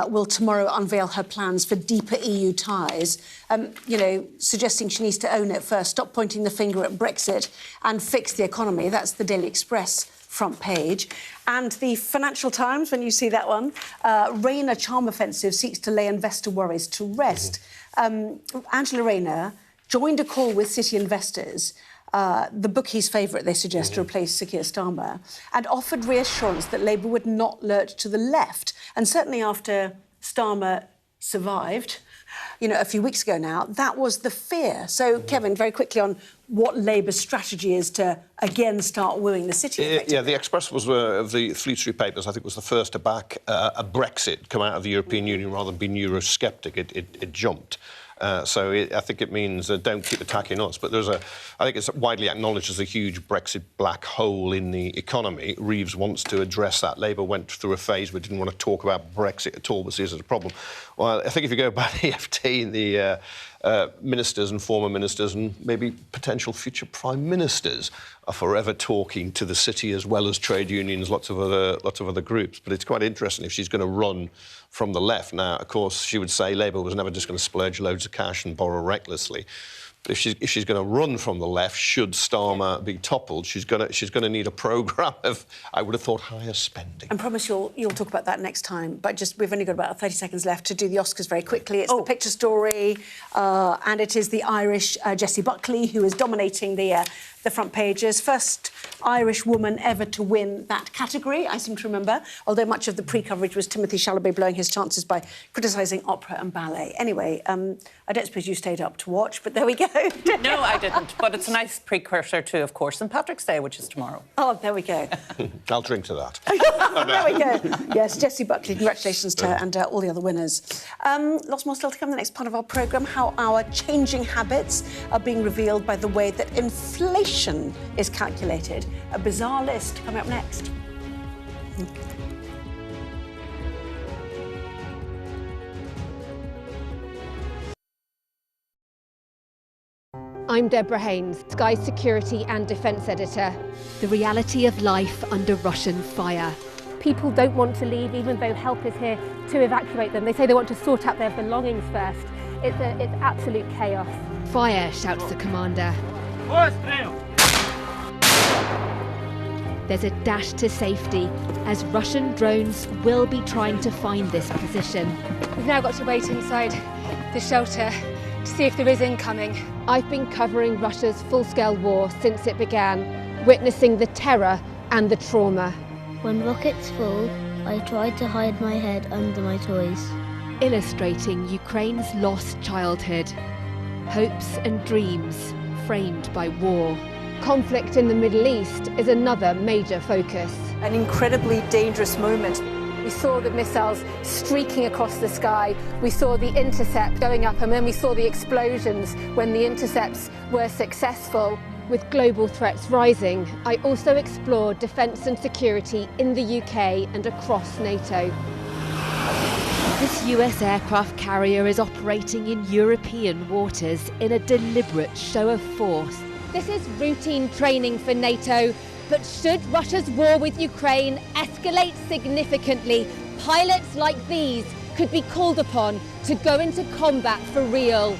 will tomorrow unveil her plans for deeper EU ties, suggesting she needs to own it first, stop pointing the finger at Brexit and fix the economy. That's the Daily Express front page. And the Financial Times, when you see that one, Rayner charm offensive seeks to lay investor worries to rest. Angela Rayner joined a call with City investors, the bookies' favourite, they suggest, to replace Sir Keir Starmer, and offered reassurance that Labour would not lurch to the left. And certainly after Starmer survived, a few weeks ago now, that was the fear. So, Kevin, very quickly on what Labour's strategy is to, again, start wooing the City. Yeah, the Express was, of the Fleet Street papers, I think was the first to back a Brexit, come out of the European Union rather than being Eurosceptic. It jumped. So I think it means don't keep attacking us. But I think it's widely acknowledged as a huge Brexit black hole in the economy. Reeves wants to address that. Labour went through a phase where it didn't want to talk about Brexit at all, but sees it as a problem. Well, I think if you go by the FT, the ministers and former ministers and maybe potential future prime ministers are forever talking to the City as well as trade unions, lots of other groups. But it's quite interesting if she's going to run from the left. Now, of course, she would say Labour was never just going to splurge loads of cash and borrow recklessly. But if she's going to run from the left, should Starmer be toppled, she's going to need a programme of, I would have thought, higher spending. I promise you'll talk about that next time. But we've only got about 30 seconds left to do the Oscars very quickly. It's the picture story, and it is the Irish Jessie Buckley who is dominating the front pages. First Irish woman ever to win that category, I seem to remember, although much of the pre-coverage was Timothy Chalamet blowing his chances by criticising opera and ballet. Anyway, I don't suppose you stayed up to watch, but there we go. No, I didn't, but it's a nice precursor to, of course, St Patrick's Day, which is tomorrow. Oh, there we go. I'll drink to that. There we go. Yes, Jessie Buckley, congratulations to her and all the other winners. Lots more still to come in the next part of our programme, how our changing habits are being revealed by the way that inflation is calculated. A bizarre list coming up next. I'm Deborah Haynes, Sky's security and defence editor. The reality of life under Russian fire. People don't want to leave, even though help is here to evacuate them. They say they want to sort out their belongings first. It's absolute chaos. Fire, shouts the commander. There's a dash to safety, as Russian drones will be trying to find this position. We've now got to wait inside the shelter to see if there is incoming. I've been covering Russia's full-scale war since it began, witnessing the terror and the trauma. When rockets fall, I try to hide my head under my toys. Illustrating Ukraine's lost childhood, hopes and dreams framed by war. Conflict in the Middle East is another major focus. An incredibly dangerous moment. We saw the missiles streaking across the sky. We saw the intercept going up, and then we saw the explosions when the intercepts were successful. With global threats rising, I also explored defence and security in the UK and across NATO. This US aircraft carrier is operating in European waters in a deliberate show of force. This is routine training for NATO, but should Russia's war with Ukraine escalate significantly, pilots like these could be called upon to go into combat for real.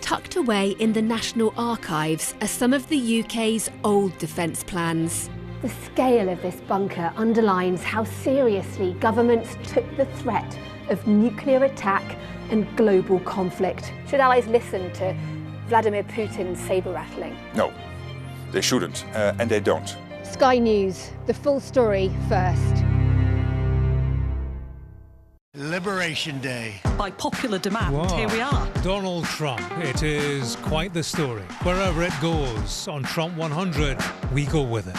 Tucked away in the National Archives are some of the UK's old defence plans. The scale of this bunker underlines how seriously governments took the threat of nuclear attack and global conflict. Should allies listen to Vladimir Putin's sabre-rattling? No, they shouldn't, and they don't. Sky News, the full story first. Liberation Day. By popular demand, Wow. here we are. Donald Trump. It is quite the story. Wherever it goes, on Trump 100, we go with it.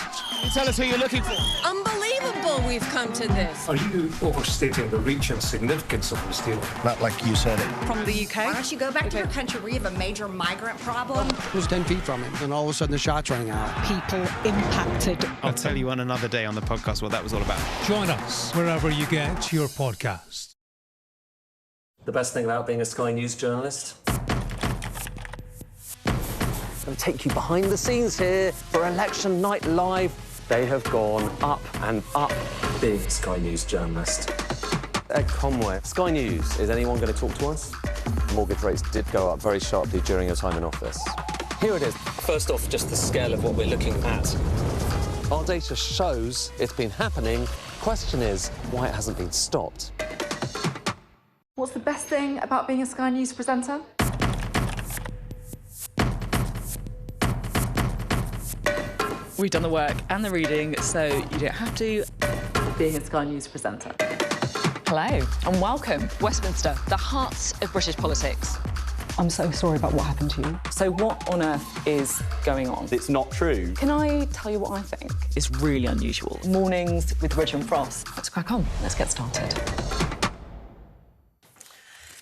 Tell us who you're looking for. Unbelievable we've come to this. Are you overstating the reach and significance of this deal? Not like you said it. From the UK. Why don't you go back to your country where you have a major migrant problem? It was 10 feet from him, and all of a sudden the shots rang out. People impacted. I'll tell you on another day on the podcast what that was all about. Join us wherever you get your podcast. The best thing about being a Sky News journalist? I'll take you behind the scenes here for Election Night Live. They have gone up and up. Being a Sky News journalist. Ed Conway. Sky News, is anyone going to talk to us? Mortgage rates did go up very sharply during your time in office. Here it is. First off, just the scale of what we're looking at. Our data shows it's been happening. Question is, why it hasn't been stopped. What's the best thing about being a Sky News presenter? We've done the work and the reading, so you don't have to. Being a Sky News presenter. Hello and welcome. Westminster, the heart of British politics. I'm so sorry about what happened to you. So what on earth is going on? It's not true. Can I tell you what I think? It's really unusual. Mornings with Richard Frost. Let's crack on. Let's get started.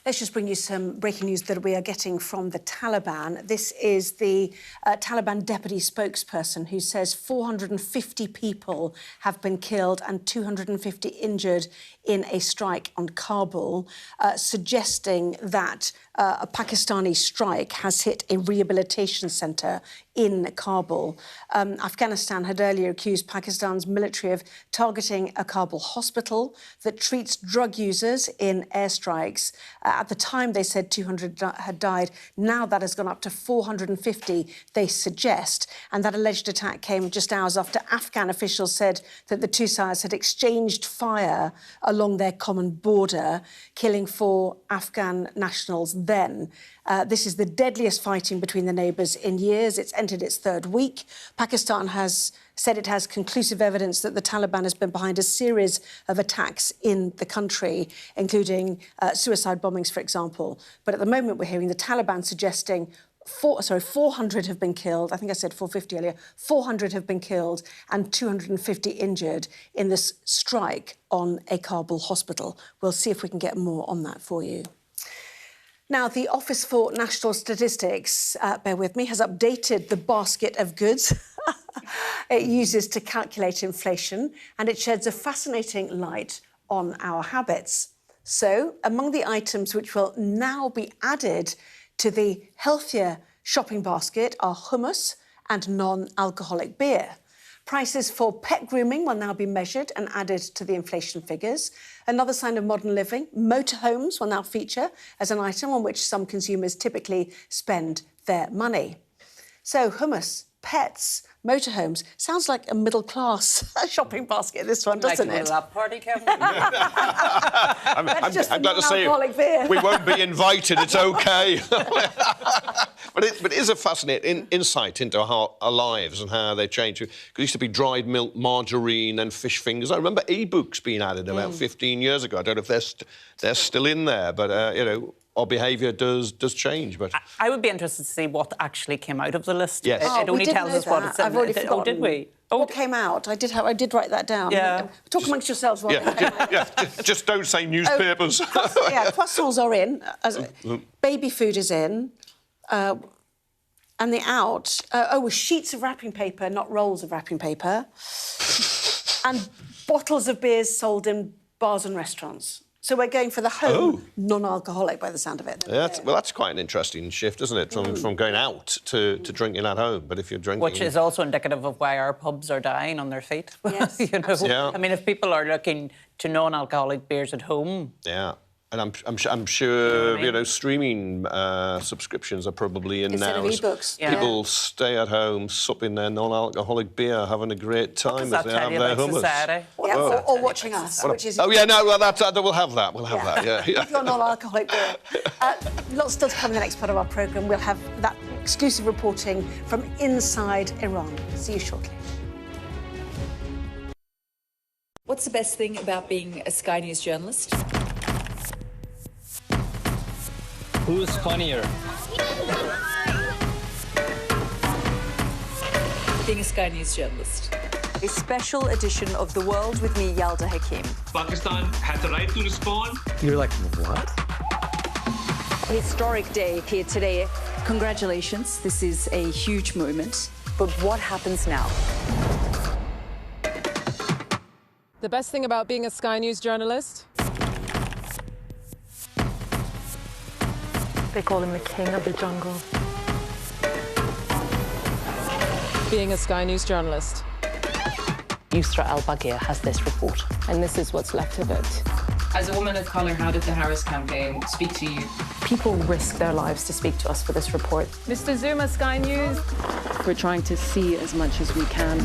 Let's just bring you some breaking news that we are getting from the Taliban. This is the Taliban deputy spokesperson who says 450 people have been killed and 250 injured in a strike on Kabul, suggesting that a Pakistani strike has hit a rehabilitation centre in Kabul. Afghanistan had earlier accused Pakistan's military of targeting a Kabul hospital that treats drug users in airstrikes. At the time, they said 200 had died. Now that has gone up to 450, they suggest. And that alleged attack came just hours after Afghan officials said that the two sides had exchanged fire along their common border, killing 4 Afghan nationals then. This is the deadliest fighting between the neighbours in years. It's entered its 3rd week. Pakistan has said it has conclusive evidence that the Taliban has been behind a series of attacks in the country, including suicide bombings, for example. But at the moment, we're hearing the Taliban suggesting 400 have been killed. I think I said 450 earlier. 400 have been killed and 250 injured in this strike on a Kabul hospital. We'll see if we can get more on that for you. Now, the Office for National Statistics, bear with me, has updated the basket of goods it uses to calculate inflation, and it sheds a fascinating light on our habits. So, among the items which will now be added to the healthier shopping basket are hummus and non-alcoholic beer. Prices for pet grooming will now be measured and added to the inflation figures. Another sign of modern living, motorhomes will now feature as an item on which some consumers typically spend their money. So hummus, pets, motorhomes, sounds like a middle-class shopping basket, this one, doesn't it? Like that party, Kevin? I'm glad to say beer. We won't be invited, it's OK. But it is a fascinating insight into our lives and how they change. Because it used to be dried milk, margarine and fish fingers. I remember e-books being added about 15 years ago. I don't know if they're still in there, but, you know, our behaviour does change. But I would be interested to see what actually came out of the list. Yes. It only tells us what it's in. I've already forgotten. Oh, did we? What came out? I did write that down. Yeah. Talk amongst yourselves while just don't say newspapers. Croissants are in. Baby food is in. And the out, with sheets of wrapping paper, not rolls of wrapping paper. And bottles of beers sold in bars and restaurants. So we're going for the home non-alcoholic by the sound of it. Yeah, well, that's quite an interesting shift, isn't it? From going out to drinking at home. But if you're drinking... Which is also indicative of why our pubs are dying on their feet. Yes. You know? Yeah. I mean, if people are looking to non-alcoholic beers at home... Yeah. And I'm sure, you know, streaming subscriptions are probably in instead now. Of e-books. People stay at home, supping their non-alcoholic beer, having a great time as they have their hummus. Society? Yeah, or watching us, which is... Oh, yeah, no, well, we'll have that. We'll have that, yeah. If you're non-alcoholic beer. Lots still to come in the next part of our programme. We'll have that exclusive reporting from inside Iran. See you shortly. What's the best thing about being a Sky News journalist? Who's funnier? Being a Sky News journalist. A special edition of The World with me, Yalda Hakim. Pakistan has the right to respond. You're like, what? Historic day here today. Congratulations, this is a huge moment. But what happens now? The best thing about being a Sky News journalist? They call him the king of the jungle. Being a Sky News journalist. Yusra Al-Baghir has this report. And this is what's left of it. As a woman of colour, how did the Harris campaign speak to you? People risk their lives to speak to us for this report. Mr. Zuma, Sky News. We're trying to see as much as we can.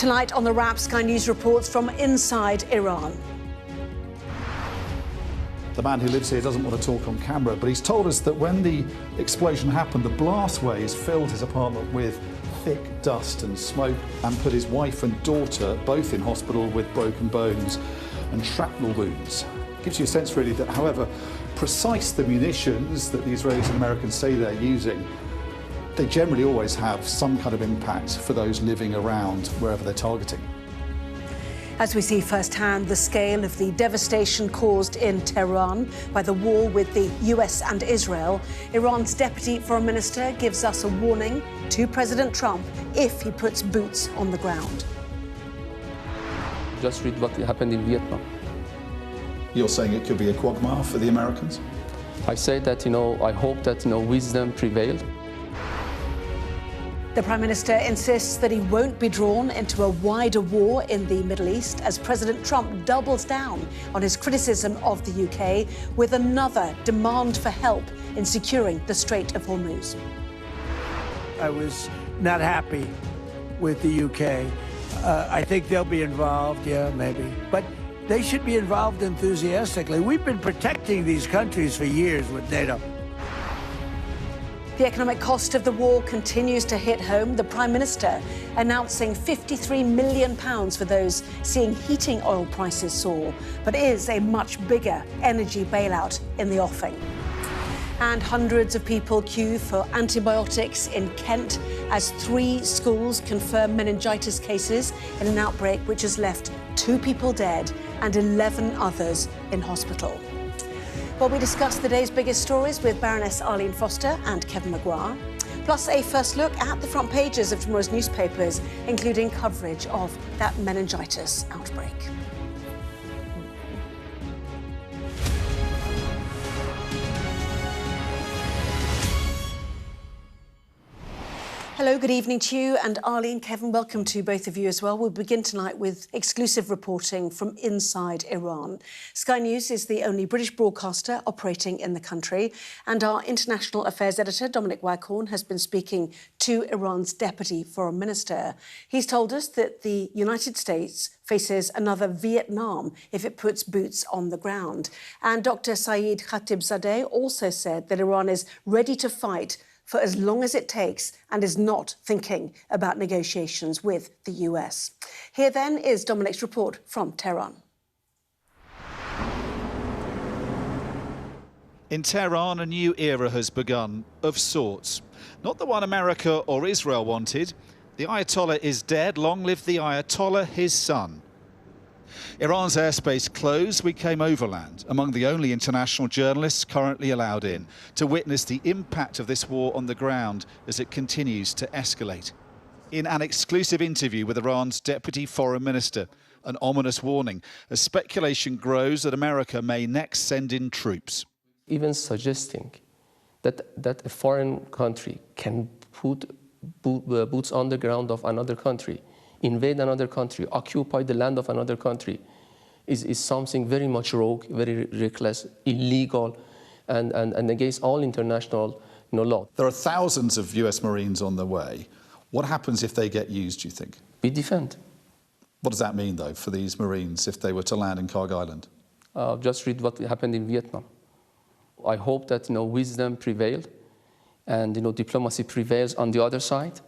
Tonight on The Wrap, Sky News reports from inside Iran. The man who lives here doesn't want to talk on camera, but he's told us that when the explosion happened, the blastways filled his apartment with thick dust and smoke and put his wife and daughter both in hospital with broken bones and shrapnel wounds. Gives you a sense, really, that however precise the munitions that the Israelis and Americans say they're using, they generally always have some kind of impact for those living around wherever they're targeting. As we see firsthand the scale of the devastation caused in Tehran by the war with the US and Israel, Iran's Deputy Foreign Minister gives us a warning to President Trump if he puts boots on the ground. Just read what happened in Vietnam. You're saying it could be a quagmire for the Americans? I say that, I hope that, wisdom prevailed. The Prime Minister insists that he won't be drawn into a wider war in the Middle East as President Trump doubles down on his criticism of the UK with another demand for help in securing the Strait of Hormuz. I was not happy with the UK. I think they'll be involved, yeah, maybe. But they should be involved enthusiastically. We've been protecting these countries for years with NATO. The economic cost of the war continues to hit home. The Prime Minister announcing £53 million for those seeing heating oil prices soar, but is a much bigger energy bailout in the offing. And hundreds of people queue for antibiotics in Kent as 3 schools confirm meningitis cases in an outbreak which has left 2 people dead and 11 others in hospital. Well, we discuss the day's biggest stories with Baroness Arlene Foster and Kevin Maguire, plus a first look at the front pages of tomorrow's newspapers, including coverage of that meningitis outbreak. Hello, good evening to you, and Arlene, Kevin, welcome to both of you as well. We'll begin tonight with exclusive reporting from inside Iran. Sky News is the only British broadcaster operating in the country, and our international affairs editor, Dominic Waghorn, has been speaking to Iran's Deputy Foreign Minister. He's told us that the United States faces another Vietnam if it puts boots on the ground. And Dr. Saeed Khatibzadeh also said that Iran is ready to fight for as long as it takes and is not thinking about negotiations with the US. Here then is Dominic's report from Tehran. In Tehran, a new era has begun, of sorts. Not the one America or Israel wanted. The Ayatollah is dead. Long live the Ayatollah, his son. Iran's airspace closed. We came overland, among the only international journalists currently allowed in, to witness the impact of this war on the ground as it continues to escalate. In an exclusive interview with Iran's Deputy Foreign Minister, an ominous warning as speculation grows that America may next send in troops. Even suggesting that a foreign country can put boots on the ground of another country, invade another country, occupy the land of another country, is something very much rogue, very reckless, illegal, and against all international law. There are thousands of US Marines on the way. What happens if they get used, do you think? We defend. What does that mean, though, for these Marines if they were to land in Kharg Island? Just read what happened in Vietnam. I hope that wisdom prevailed and diplomacy prevails on the other side.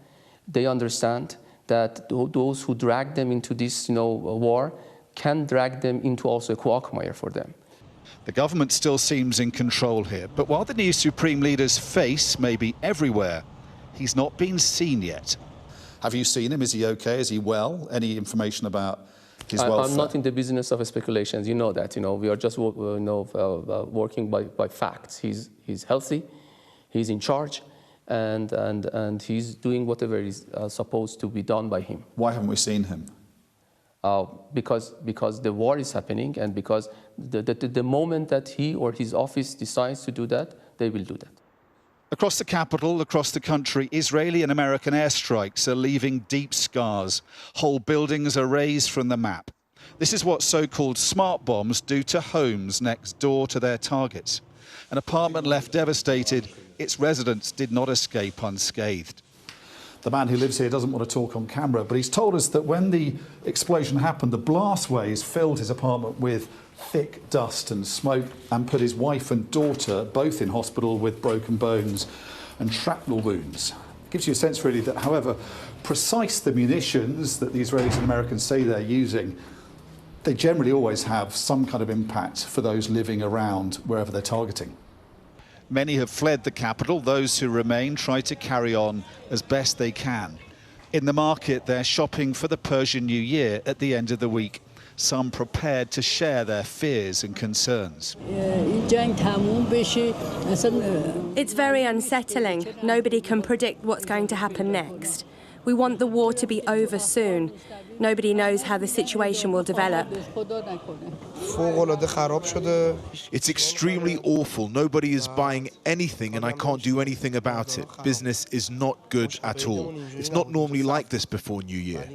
They understand that those who drag them into this war can drag them into also a quagmire for them. The government still seems in control here, but while the new supreme leader's face may be everywhere, he's not been seen yet. Have you seen him? Is he okay? Is he well? Any information about his welfare? I'm not in the business of speculations. You know that. We are just working by facts. He's healthy. He's in charge. And he's doing whatever is supposed to be done by him. Why haven't we seen him? Because the war is happening, and because the moment that he or his office decides to do that, they will do that. Across the capital, across the country, Israeli and American airstrikes are leaving deep scars. Whole buildings are razed from the map. This is what so-called smart bombs do to homes next door to their targets. An apartment left devastated. Its residents did not escape unscathed. The man who lives here doesn't want to talk on camera, but he's told us that when the explosion happened, the blastways filled his apartment with thick dust and smoke and put his wife and daughter both in hospital with broken bones and shrapnel wounds. It gives you a sense, really, that however precise the munitions that the Israelis and Americans say they're using, they generally always have some kind of impact for those living around wherever they're targeting. Many have fled the capital. Those who remain try to carry on as best they can. In the market, they're shopping for the Persian New Year at the end of the week. Some prepared to share their fears and concerns. It's very unsettling. Nobody can predict what's going to happen next. We want the war to be over soon. Nobody knows how the situation will develop. It's extremely awful. Nobody is buying anything and I can't do anything about it. Business is not good at all. It's not normally like this before New Year.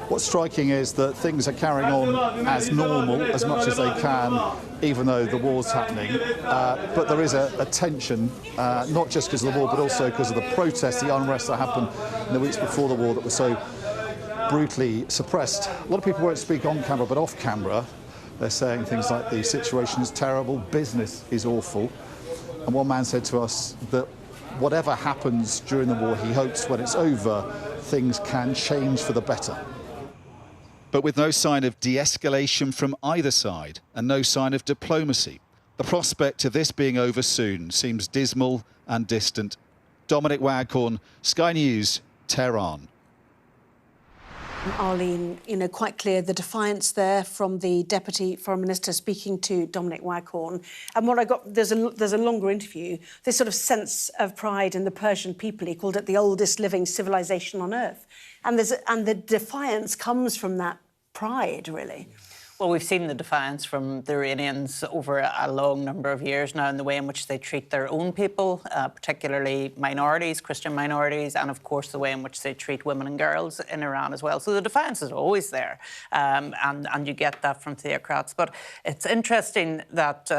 What's striking is that things are carrying on as normal, as much as they can, even though the war's happening. But there is a tension, not just because of the war, but also because of the protests, the unrest that happened in the weeks before the war that was so brutally suppressed. A lot of people won't speak on camera, but off camera, they're saying things like the situation is terrible, business is awful. And one man said to us that whatever happens during the war, he hopes when it's over, things can change for the better. But with no sign of de-escalation from either side and no sign of diplomacy, the prospect of this being over soon seems dismal and distant. Dominic Waghorn, Sky News, Tehran. Arlene, quite clear the defiance there from the Deputy Foreign Minister speaking to Dominic Waghorn. And what I got, there's a longer interview, this sort of sense of pride in the Persian people. He called it the oldest living civilization on earth. And the defiance comes from that pride, really. Well, we've seen the defiance from the Iranians over a long number of years now in the way in which they treat their own people, particularly minorities, Christian minorities, and of course the way in which they treat women and girls in Iran as well. So the defiance is always there, and you get that from theocrats. But it's interesting that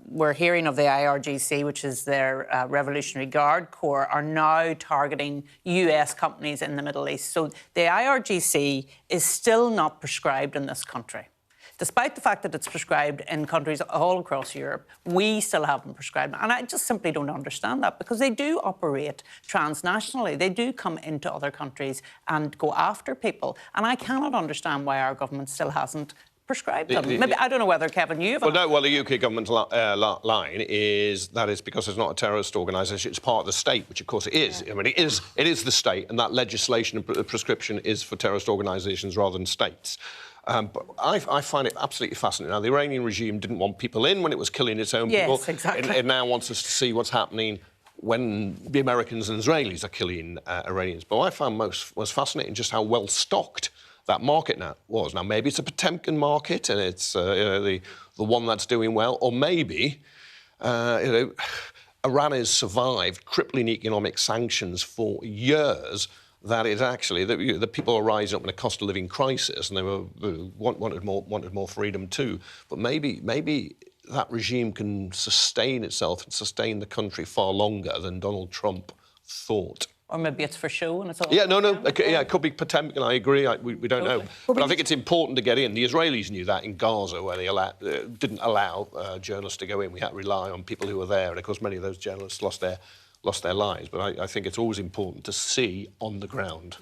we're hearing of the IRGC, which is their Revolutionary Guard Corps, are now targeting US companies in the Middle East. So the IRGC is still not prescribed in this country. Despite the fact that it's prescribed in countries all across Europe, we still haven't prescribed it. And I just simply don't understand that, because they do operate transnationally. They do come into other countries and go after people. And I cannot understand why our government still hasn't prescribed them. Maybe, I don't know whether, Kevin, you have... Well, the UK government's line is that it's because it's not a terrorist organisation, it's part of the state, which of course it is. Yeah. I mean, it is the state, and that legislation and prescription is for terrorist organisations rather than states. But I find it absolutely fascinating. Now, the Iranian regime didn't want people in when it was killing its own people. Yes, exactly. It now wants us to see what's happening when the Americans and Israelis are killing Iranians. But what I found most fascinating just how well stocked that market now was. Now, maybe it's a Potemkin market and it's the one that's doing well, or maybe Iran has survived crippling economic sanctions for years. That is actually the people are rising up in a cost of living crisis, and they wanted more freedom too. But maybe that regime can sustain itself and sustain the country far longer than Donald Trump thought. Or maybe it's for show and it's all... Yeah, no. It could be Potemkin, I agree. We don't know. But I think it's important to get in. The Israelis knew that in Gaza, where they didn't allow journalists to go in. We had to rely on people who were there. And, of course, many of those journalists lost their lives. But I think it's always important to see on the ground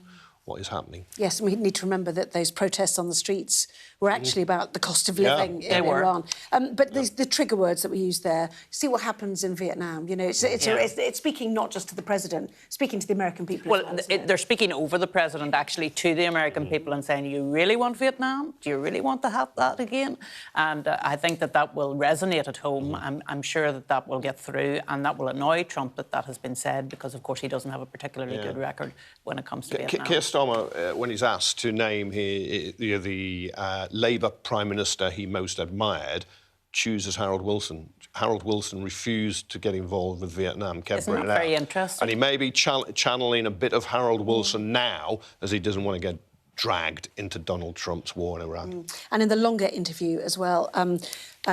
what is happening. Yes, and we need to remember that those protests on the streets were actually about the cost of living in Iran. But the trigger words that we use there, see what happens in Vietnam. It's speaking not just to the president, speaking to the American people. Well, they're speaking over the president, actually, to the American people and saying, you really want Vietnam? Do you really want to have that again? And I think that will resonate at home. I'm sure that will get through, and that will annoy Trump that has been said, because, of course, he doesn't have a particularly good record when it comes to Vietnam. Keir Starmer, when he's asked to name the Labour Prime Minister he most admired, chooses Harold Wilson. Harold Wilson refused to get involved with Vietnam. Isn't that very interesting? And he may be channeling a bit of Harold Wilson now, as he doesn't want to get dragged into Donald Trump's war in Iran. And in the longer interview as well,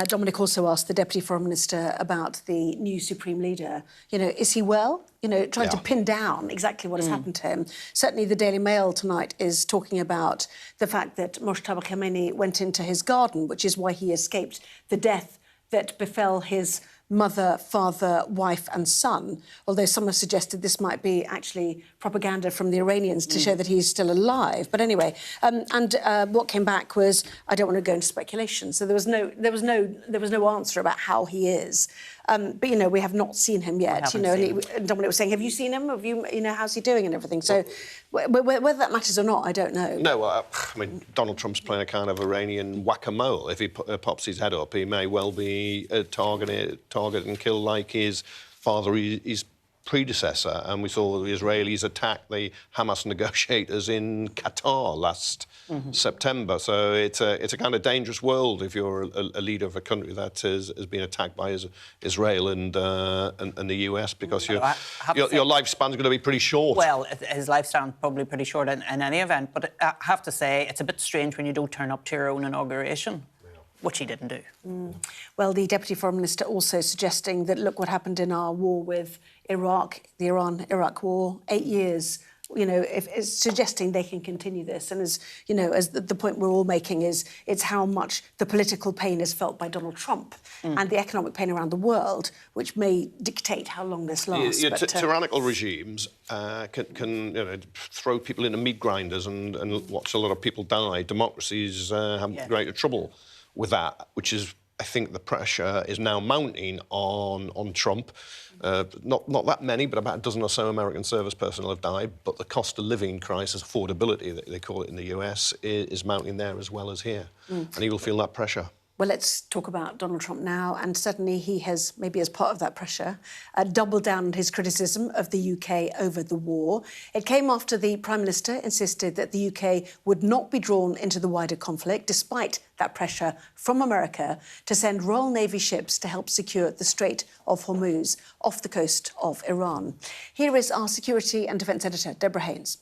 Dominic also asked the Deputy Foreign Minister about the new Supreme Leader. You know, is he well? You know, trying to pin down exactly what has happened to him. Certainly the Daily Mail tonight is talking about the fact that Moshtaba Khamenei went into his garden, which is why he escaped the death that befell his mother, father, wife and son, although some have suggested this might be actually propaganda from the Iranians to show that he's still alive. But anyway, what came back was, I don't want to go into speculation, so there was no answer about how he is. But, you know, we have not seen him yet, you know, and Dominic was saying, have you seen him? Have you know, how's he doing and everything? So whether that matters or not, I don't know. No, I mean, Donald Trump's playing a kind of Iranian whack-a-mole. If he pops his head up, he may well be targeted and killed like his father, his predecessor. And we saw the Israelis attack the Hamas negotiators in Qatar last September. So it's a kind of dangerous world if you're a leader of a country that has been attacked by Israel and the US, because your lifespan's going to be pretty short. Well, his lifespan's probably pretty short in any event. But I have to say, it's a bit strange when you don't turn up to your own inauguration, which he didn't do. Well, the Deputy Foreign Minister also suggesting that, look what happened in our war with Iraq, the Iran-Iraq war, 8 years. You know, it's suggesting they can continue this. And as you know, as the point we're all making is, it's how much the political pain is felt by Donald Trump and the economic pain around the world, which may dictate how long this lasts. Tyrannical regimes can throw people into meat grinders and watch a lot of people die. Democracies have greater trouble with that, which is, I think, the pressure is now mounting on Trump. Not that many, but about a dozen or so American service personnel have died. But the cost of living crisis, affordability, that they call it in the US, is mounting there as well as here. And he will feel that pressure. Well, let's talk about Donald Trump now. And certainly he has, maybe as part of that pressure, doubled down on his criticism of the UK over the war. It came after the Prime Minister insisted that the UK would not be drawn into the wider conflict, despite that pressure from America to send Royal Navy ships to help secure the Strait of Hormuz off the coast of Iran. Here is our Security and Defence Editor, Deborah Haynes.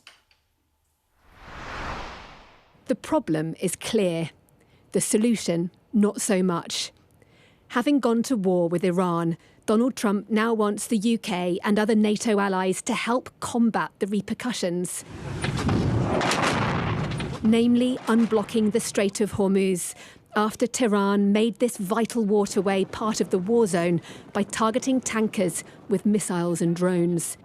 The problem is clear. The solution, not so much. Having gone to war with Iran, Donald Trump now wants the UK and other NATO allies to help combat the repercussions. Namely, unblocking the Strait of Hormuz, after Tehran made this vital waterway part of the war zone by targeting tankers with missiles and drones.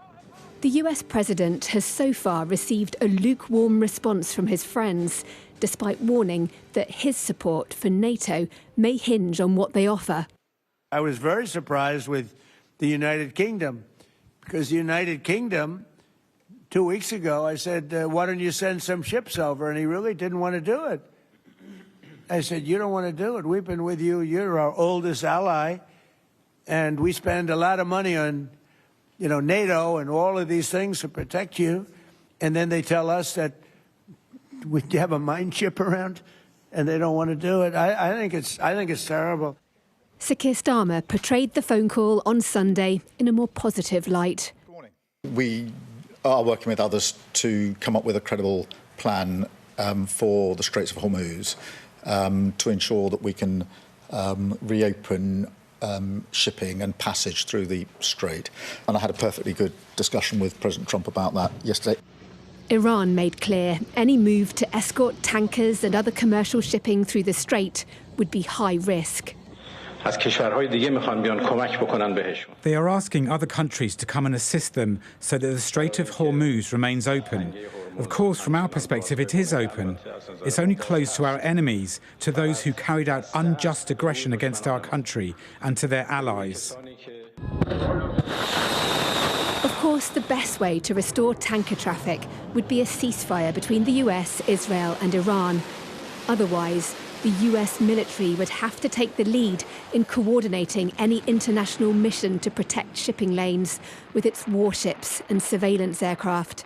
The US president has so far received a lukewarm response from his friends, despite warning that his support for NATO may hinge on what they offer. I was very surprised with the United Kingdom, because the United Kingdom, 2 weeks ago, I said, why don't you send some ships over? And he really didn't want to do it. I said, you don't want to do it. We've been with you. You're our oldest ally. And we spend a lot of money on, you know, NATO and all of these things to protect you. And then they tell us that we have a mine ship around and they don't want to do it. I think it's terrible. Sir Keir Starmer portrayed the phone call on Sunday in a more positive light. We are working with others to come up with a credible plan for the Straits of Hormuz to ensure that we can reopen shipping and passage through the strait. And I had a perfectly good discussion with President Trump about that yesterday. Iran made clear any move to escort tankers and other commercial shipping through the strait would be high risk. They are asking other countries to come and assist them so that the Strait of Hormuz remains open. Of course, from our perspective, it is open. It's only closed to our enemies, to those who carried out unjust aggression against our country and to their allies. Of course, the best way to restore tanker traffic would be a ceasefire between the US, Israel and Iran. Otherwise, the US military would have to take the lead in coordinating any international mission to protect shipping lanes with its warships and surveillance aircraft.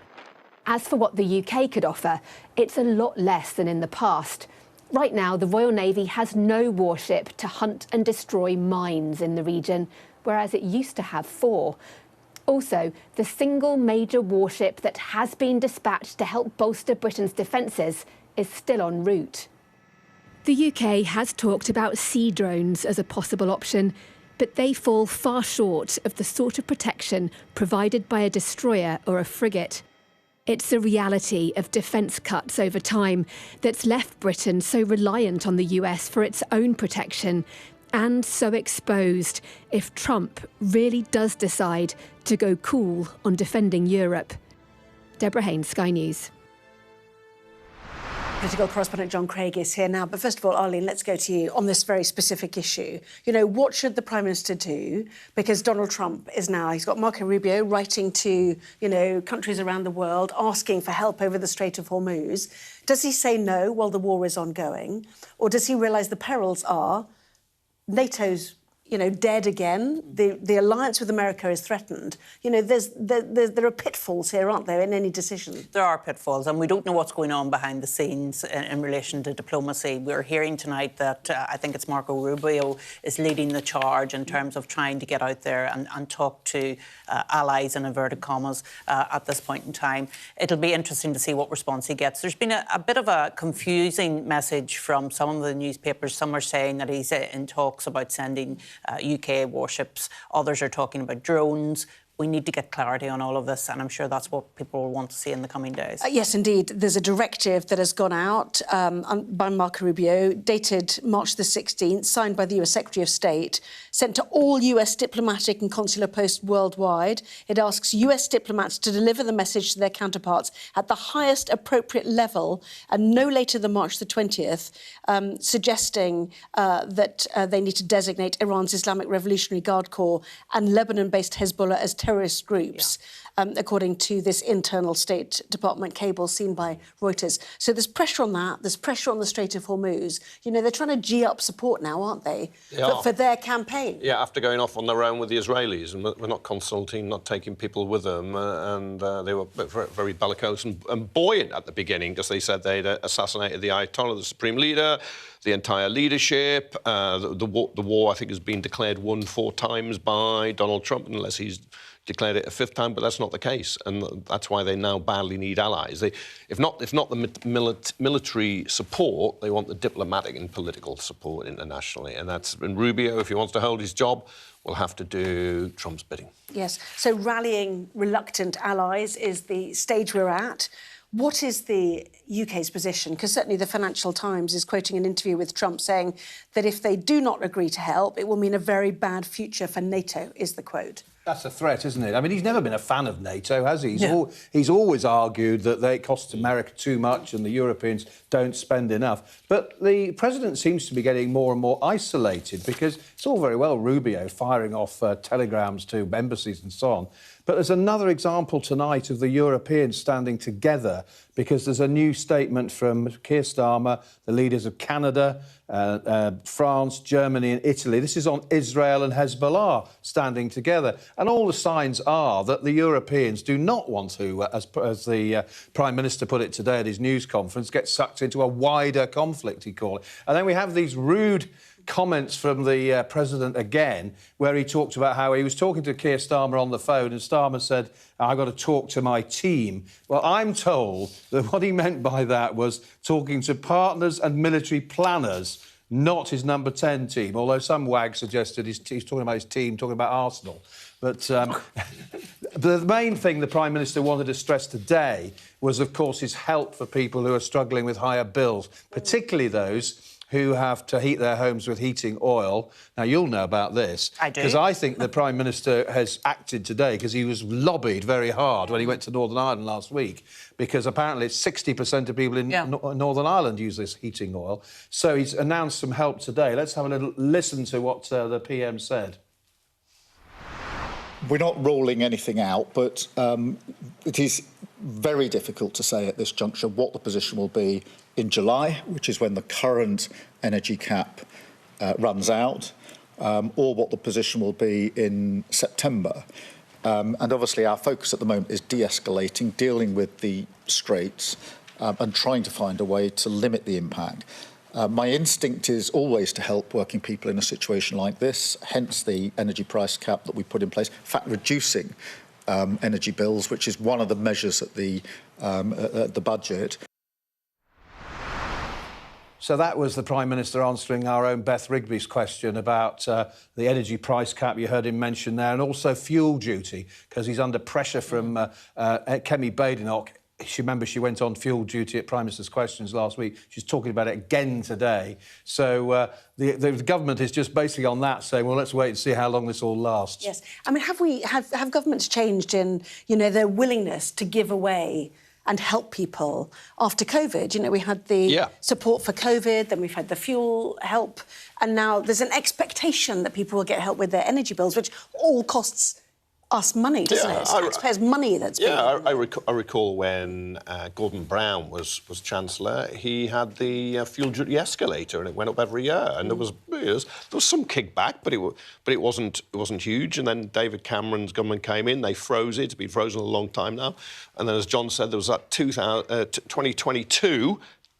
As for what the UK could offer, it's a lot less than in the past. Right now, the Royal Navy has no warship to hunt and destroy mines in the region, whereas it used to have 4. Also, the single major warship that has been dispatched to help bolster Britain's defences is still en route. The UK has talked about sea drones as a possible option, but they fall far short of the sort of protection provided by a destroyer or a frigate. It's the reality of defence cuts over time that's left Britain so reliant on the US for its own protection, and so exposed if Trump really does decide to go cool on defending Europe. Deborah Haynes, Sky News. Political correspondent John Craig is here now. But first of all, Arlene, let's go to you on this very specific issue. You know, what should the Prime Minister do? Because Donald Trump is now, he's got Marco Rubio writing to, you know, countries around the world, asking for help over the Strait of Hormuz. Does he say no while the war is ongoing? Or does he realise the perils are NATO's, you know, dead again? The alliance with America is threatened. You know, there are pitfalls here, aren't there, in any decision? There are pitfalls, and we don't know what's going on behind the scenes in relation to diplomacy. We're hearing tonight that I think it's Marco Rubio is leading the charge in terms of trying to get out there and talk to allies, in inverted commas, at this point in time. It'll be interesting to see what response he gets. There's been a bit of a confusing message from some of the newspapers. Some are saying that he's in talks about sending UK warships. Others are talking about drones. We need to get clarity on all of this, and I'm sure that's what people will want to see in the coming days. Yes, indeed. There's a directive that has gone out by Marco Rubio, dated March the 16th, signed by the US Secretary of State, sent to all US diplomatic and consular posts worldwide. It asks US diplomats to deliver the message to their counterparts at the highest appropriate level and no later than March the 20th, suggesting that they need to designate Iran's Islamic Revolutionary Guard Corps and Lebanon-based Hezbollah as terrorist groups, according to this internal State Department cable seen by Reuters. So there's pressure on that. There's pressure on the Strait of Hormuz. You know, they're trying to G up support now, aren't they? For their campaign. Yeah, after going off on their own with the Israelis, and we're not consulting, not taking people with them, and they were very bellicose and buoyant at the beginning because they said they'd assassinated the Ayatollah, the supreme leader, the entire leadership. The war, I think, has been declared won 4 times by Donald Trump, unless he's declared it a 5th time, but that's not the case, and that's why they now badly need allies. If not the military support, they want the diplomatic and political support internationally, and Rubio, if he wants to hold his job, will have to do Trump's bidding. Yes, so rallying reluctant allies is the stage we're at. What is the UK's position? Because certainly the Financial Times is quoting an interview with Trump saying that if they do not agree to help, it will mean a very bad future for NATO, is the quote. That's a threat, isn't it? I mean, he's never been a fan of NATO, has he? He's always argued that it costs America too much and the Europeans don't spend enough. But the president seems to be getting more and more isolated, because it's all very well Rubio firing off telegrams to embassies and so on. But there's another example tonight of the Europeans standing together, because there's a new statement from Keir Starmer, the leaders of Canada, France, Germany and Italy. This is on Israel and Hezbollah standing together. And all the signs are that the Europeans do not want to, as the Prime Minister put it today at his news conference, get sucked into a wider conflict, he called it. And then we have these rude comments from the President again, where he talked about how he was talking to Keir Starmer on the phone, and Starmer said, I've got to talk to my team. Well, I'm told that what he meant by that was talking to partners and military planners, not his number 10 team, although some wag suggested he's talking about his team, talking about Arsenal. But the main thing the Prime Minister wanted to stress today was, of course, his help for people who are struggling with higher bills, particularly those who have to heat their homes with heating oil. Now, you'll know about this. I do. Because I think the Prime Minister has acted today because he was lobbied very hard when he went to Northern Ireland last week, because apparently 60% of people in Northern Ireland use this heating oil. So he's announced some help today. Let's have a little listen to what the PM said. We're not ruling anything out, but it is very difficult to say at this juncture what the position will be in July, which is when the current energy cap runs out, or what the position will be in September. And obviously our focus at the moment is de-escalating, dealing with the straits, and trying to find a way to limit the impact. My instinct is always to help working people in a situation like this, hence the energy price cap that we put in place. In fact, reducing energy bills, which is one of the measures at the budget. So that was the Prime Minister answering our own Beth Rigby's question about the energy price cap you heard him mention there, and also fuel duty, because he's under pressure from Kemi Badenoch. Remember, she went on fuel duty at Prime Minister's Questions last week. She's talking about it again today. So the government is just basically on that, saying, well, let's wait and see how long this all lasts. Yes. I mean, have governments changed in, their willingness to give away and help people after COVID? We had the support for COVID, then we've had the fuel help, and now there's an expectation that people will get help with their energy bills, which all costs us money, doesn't it? It's taxpayers' money that's being... I recall when Gordon Brown was Chancellor, he had the fuel duty escalator, and it went up every year, and there was some kickback, but it wasn't huge. And then David Cameron's government came in, they froze it. It's been frozen a long time now. And then, as John said, there was that 2022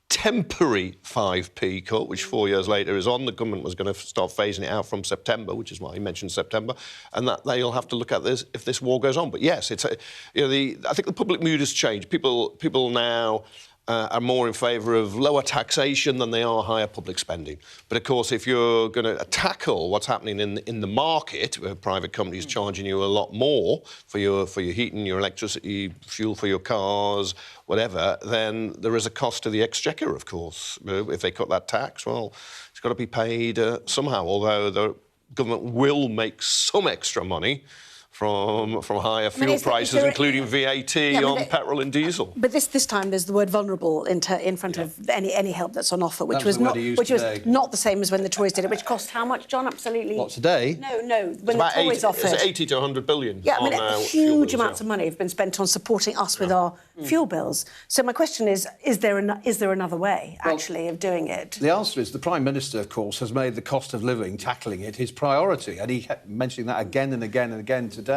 temporary 5p cut, which 4 years later is on. The government was going to start phasing it out from September, which is why he mentioned September, and that they'll have to look at this if this war goes on. But yes, I think the public mood has changed. People now are more in favour of lower taxation than they are higher public spending. But of course, if you're going to tackle what's happening in the market, where private companies charging you a lot more for your heating, your electricity, fuel for your cars, whatever, then there is a cost to the exchequer, of course. If they cut that tax, well, it's got to be paid somehow, although the government will make some extra money from higher fuel prices, including VAT on petrol and diesel. But this time there's the word vulnerable in front of any help that's on offer, which was not the same as when the Tories did it, which cost how much, John? Absolutely. What, today? No. When the Tories offered, it's 80 to 100 billion. Yeah, huge amounts of money have been spent on supporting us with our fuel bills. So my question is there another way actually of doing it? The answer is the Prime Minister, of course, has made the cost of living, tackling it, his priority, and he kept mentioning that again and again and again today.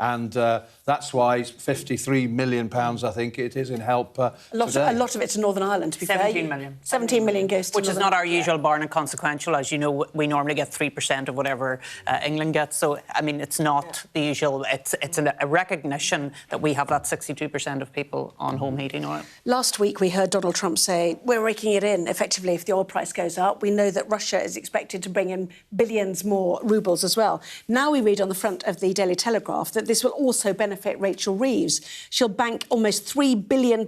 And that's why £53 million, I think it is, in help a lot of it to Northern Ireland, to be 17 million. 17 million goes to Which is not our usual bar and consequential. As you know, we normally get 3% of whatever England gets. So, I mean, it's not the usual. It's a recognition that we have that 62% of people on home heating oil. Last week, we heard Donald Trump say, we're raking it in, effectively, if the oil price goes up. We know that Russia is expected to bring in billions more rubles as well. Now we read on the front of the Daily Telegraph that this will also benefit Rachel Reeves. She'll bank almost £3 billion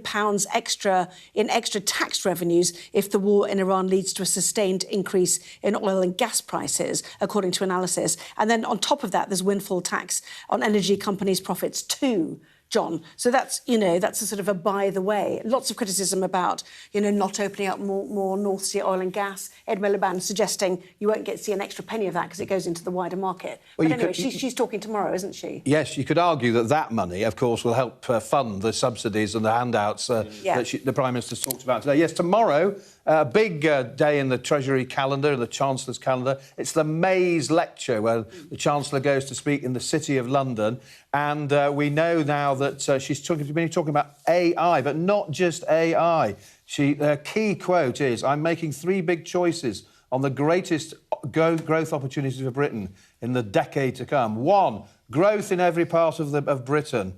extra in extra tax revenues if the war in Iran leads to a sustained increase in oil and gas prices, according to analysis. And then on top of that, there's windfall tax on energy companies' profits too, John. So that's a sort of a by the way. Lots of criticism about, not opening up more North Sea oil and gas. Ed Miliband suggesting you won't get to see an extra penny of that because it goes into the wider market. Well, but anyway, she's talking tomorrow, isn't she? Yes, you could argue that money, of course, will help fund the subsidies and the handouts that the Prime Minister's talked about today. Yes, tomorrow, a big day in the Treasury calendar, the Chancellor's calendar. It's the Mays Lecture, where the Chancellor goes to speak in the City of London. And we know now that she's talking about AI, but not just AI. Her key quote is, I'm making 3 big choices on the greatest growth opportunities for Britain in the decade to come. 1, growth in every part of Britain.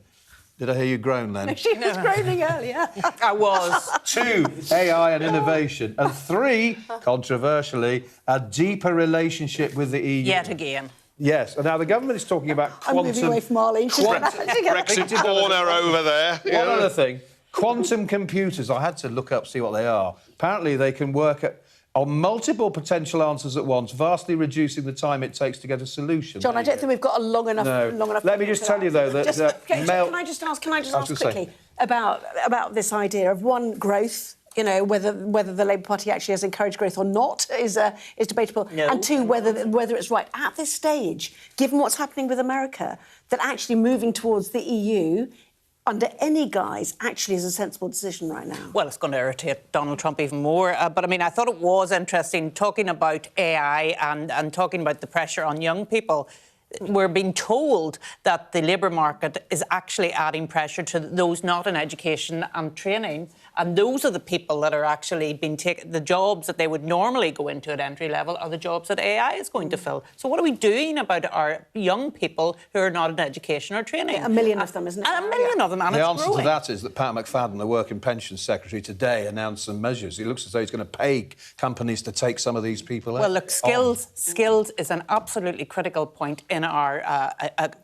Did I hear you groan then? No, she was groaning earlier. I was. 2, AI and innovation. And 3, controversially, a deeper relationship with the EU. Yet again. Yes, and now the government is talking about quantum... I'm moving away from Arlene. Brexit corner over there. One other thing, quantum computers. I had to look up, see what they are. Apparently they can work on multiple potential answers at once, vastly reducing the time it takes to get a solution. John, I don't think we've got a long enough... Let me just tell you, though, that... Can I just ask quickly about this idea of, 1, growth... whether the Labour Party actually has encouraged growth or not is debatable. No. And 2, whether it's right at this stage, given what's happening with America, that actually moving towards the EU under any guise actually is a sensible decision right now. Well, it's going to irritate Donald Trump even more. But, I mean, I thought it was interesting talking about AI and talking about the pressure on young people. We're being told that the labour market is actually adding pressure to those not in education and training. And those are the people that are actually being taken, the jobs that they would normally go into at entry level are the jobs that AI is going to fill. So what are we doing about our young people who are not in education or training? Yeah, 1 million of them, isn't it? And 1 million of them, and the it's answer growing. to that is that Pat McFadden, the Work and Pensions Secretary, today announced some measures. He looks as though he's going to pay companies to take some of these people out. Well, look, skills is an absolutely critical point in our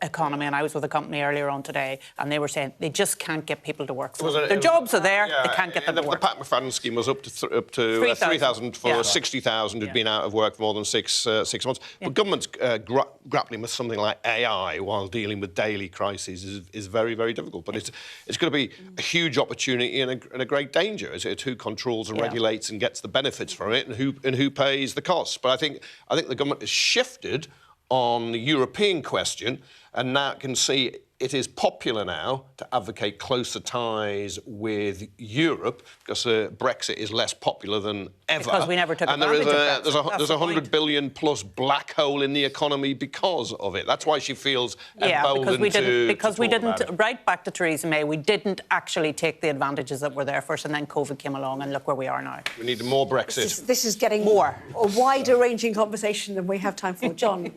economy. And I was with a company earlier on today, and they were saying they just can't get people to work. Their jobs are there, they can't get them to work. The Pat McFadden scheme was up to 3,000 for 60,000 who'd been out of work for more than six months. But government's grappling with something like AI while dealing with daily crises is very, very difficult. But it's going to be a huge opportunity and a great danger. It's who controls and regulates and gets the benefits from it, and who pays the costs. But I think the government has shifted on the European question, and now can see it is popular now to advocate closer ties with Europe because Brexit is less popular than ever. Because we never took advantage of Brexit. There's a 100 billion plus black hole in the economy because of it. That's why she feels emboldened because we didn't, right back to Theresa May, we didn't actually take the advantages that were there first, and then COVID came along, and look where we are now. We need more Brexit. This is getting a wider-ranging conversation than we have time for. John?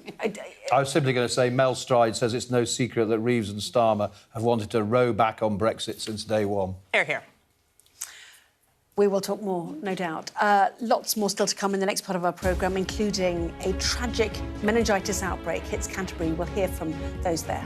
I was simply going to say Mel Stride says it's no secret that Reeves and Starmer have wanted to row back on Brexit since day one. Hear, hear. We will talk more, no doubt. Lots more still to come in the next part of our programme, including a tragic meningitis outbreak hits Canterbury. We'll hear from those there.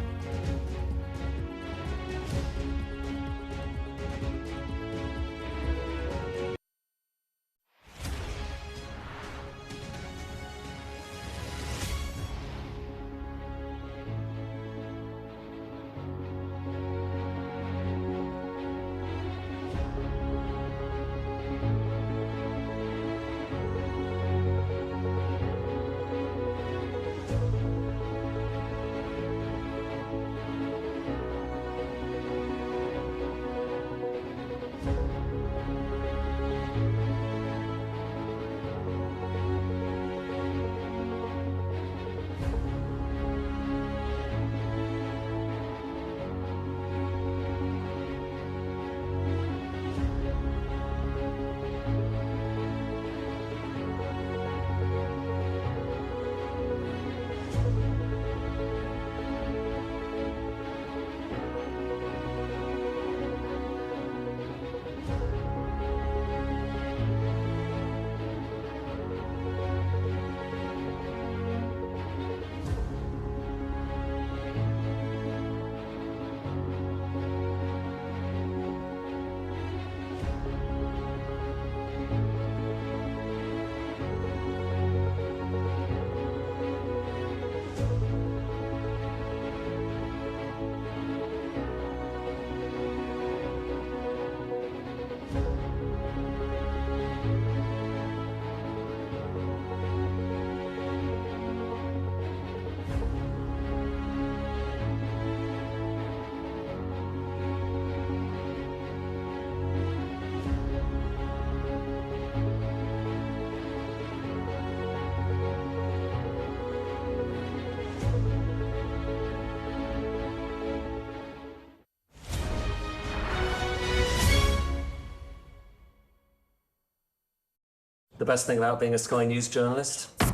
The best thing about being a Sky News journalist? I'm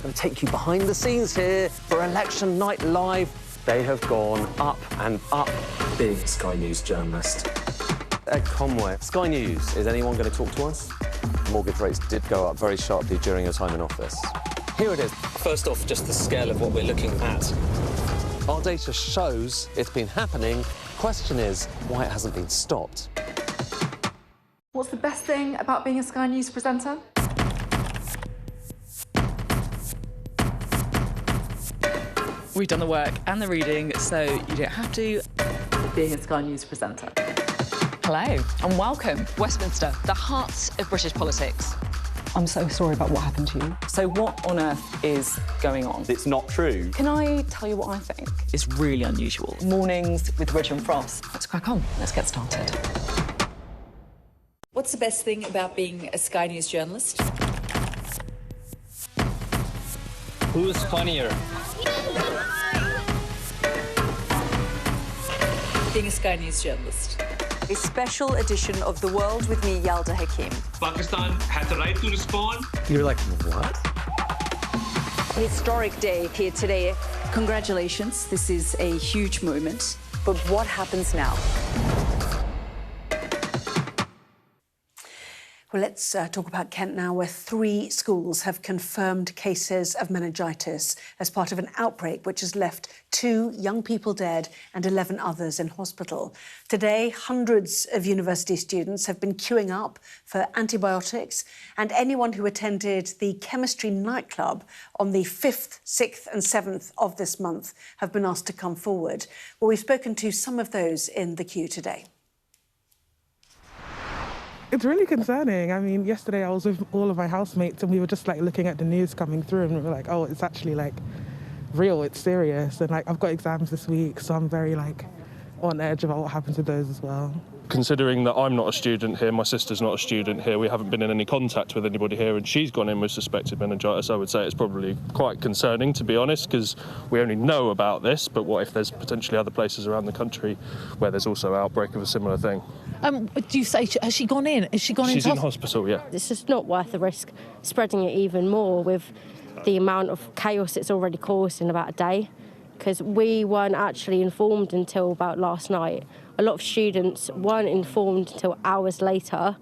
going to take you behind the scenes here for Election Night Live. They have gone up and up being a Sky News journalist. Ed Conway, Sky News, is anyone going to talk to us? Mortgage rates did go up very sharply during your time in office. Here it is. First off, just the scale of what we're looking at. Our data shows it's been happening. Question is, why it hasn't been stopped. What's the best thing about being a Sky News presenter? We've done the work and the reading, so you don't have to. Being a Sky News presenter. Hello and welcome. Westminster, the heart of British politics. I'm so sorry about what happened to you. So what on earth is going on? It's not true. Can I tell you what I think? It's really unusual. Mornings with Richard and Frost. Let's crack on. Let's get started. What's the best thing about being a Sky News journalist? Who's funnier? Being a Sky News journalist. A special edition of The World with me, Yalda Hakim. Pakistan has the right to respond. You're like, what? Historic day here today. Congratulations, this is a huge moment. But what happens now? Well, let's talk about Kent now, where 3 schools have confirmed cases of meningitis as part of an outbreak which has left 2 young people dead and 11 others in hospital. Today, hundreds of university students have been queuing up for antibiotics, and anyone who attended the chemistry nightclub on the 5th, 6th and 7th of this month have been asked to come forward. Well, we've spoken to some of those in the queue today. It's really concerning. I mean, yesterday I was with all of my housemates and we were just like looking at the news coming through and we were like, oh, it's actually like real, it's serious. And like I've got exams this week, so I'm very like on edge about what happens with those as well. Considering that I'm not a student here, my sister's not a student here, we haven't been in any contact with anybody here and she's gone in with suspected meningitis, I would say it's probably quite concerning, to be honest, because we only know about this, but what if there's potentially other places around the country where there's also an outbreak of a similar thing? Do you say, has she gone in? Has she gone She's in hospital, yeah. It's just not worth the risk spreading it even more with the amount of chaos it's already caused in about a day, because we weren't actually informed until about last night. A lot of students weren't informed until hours later.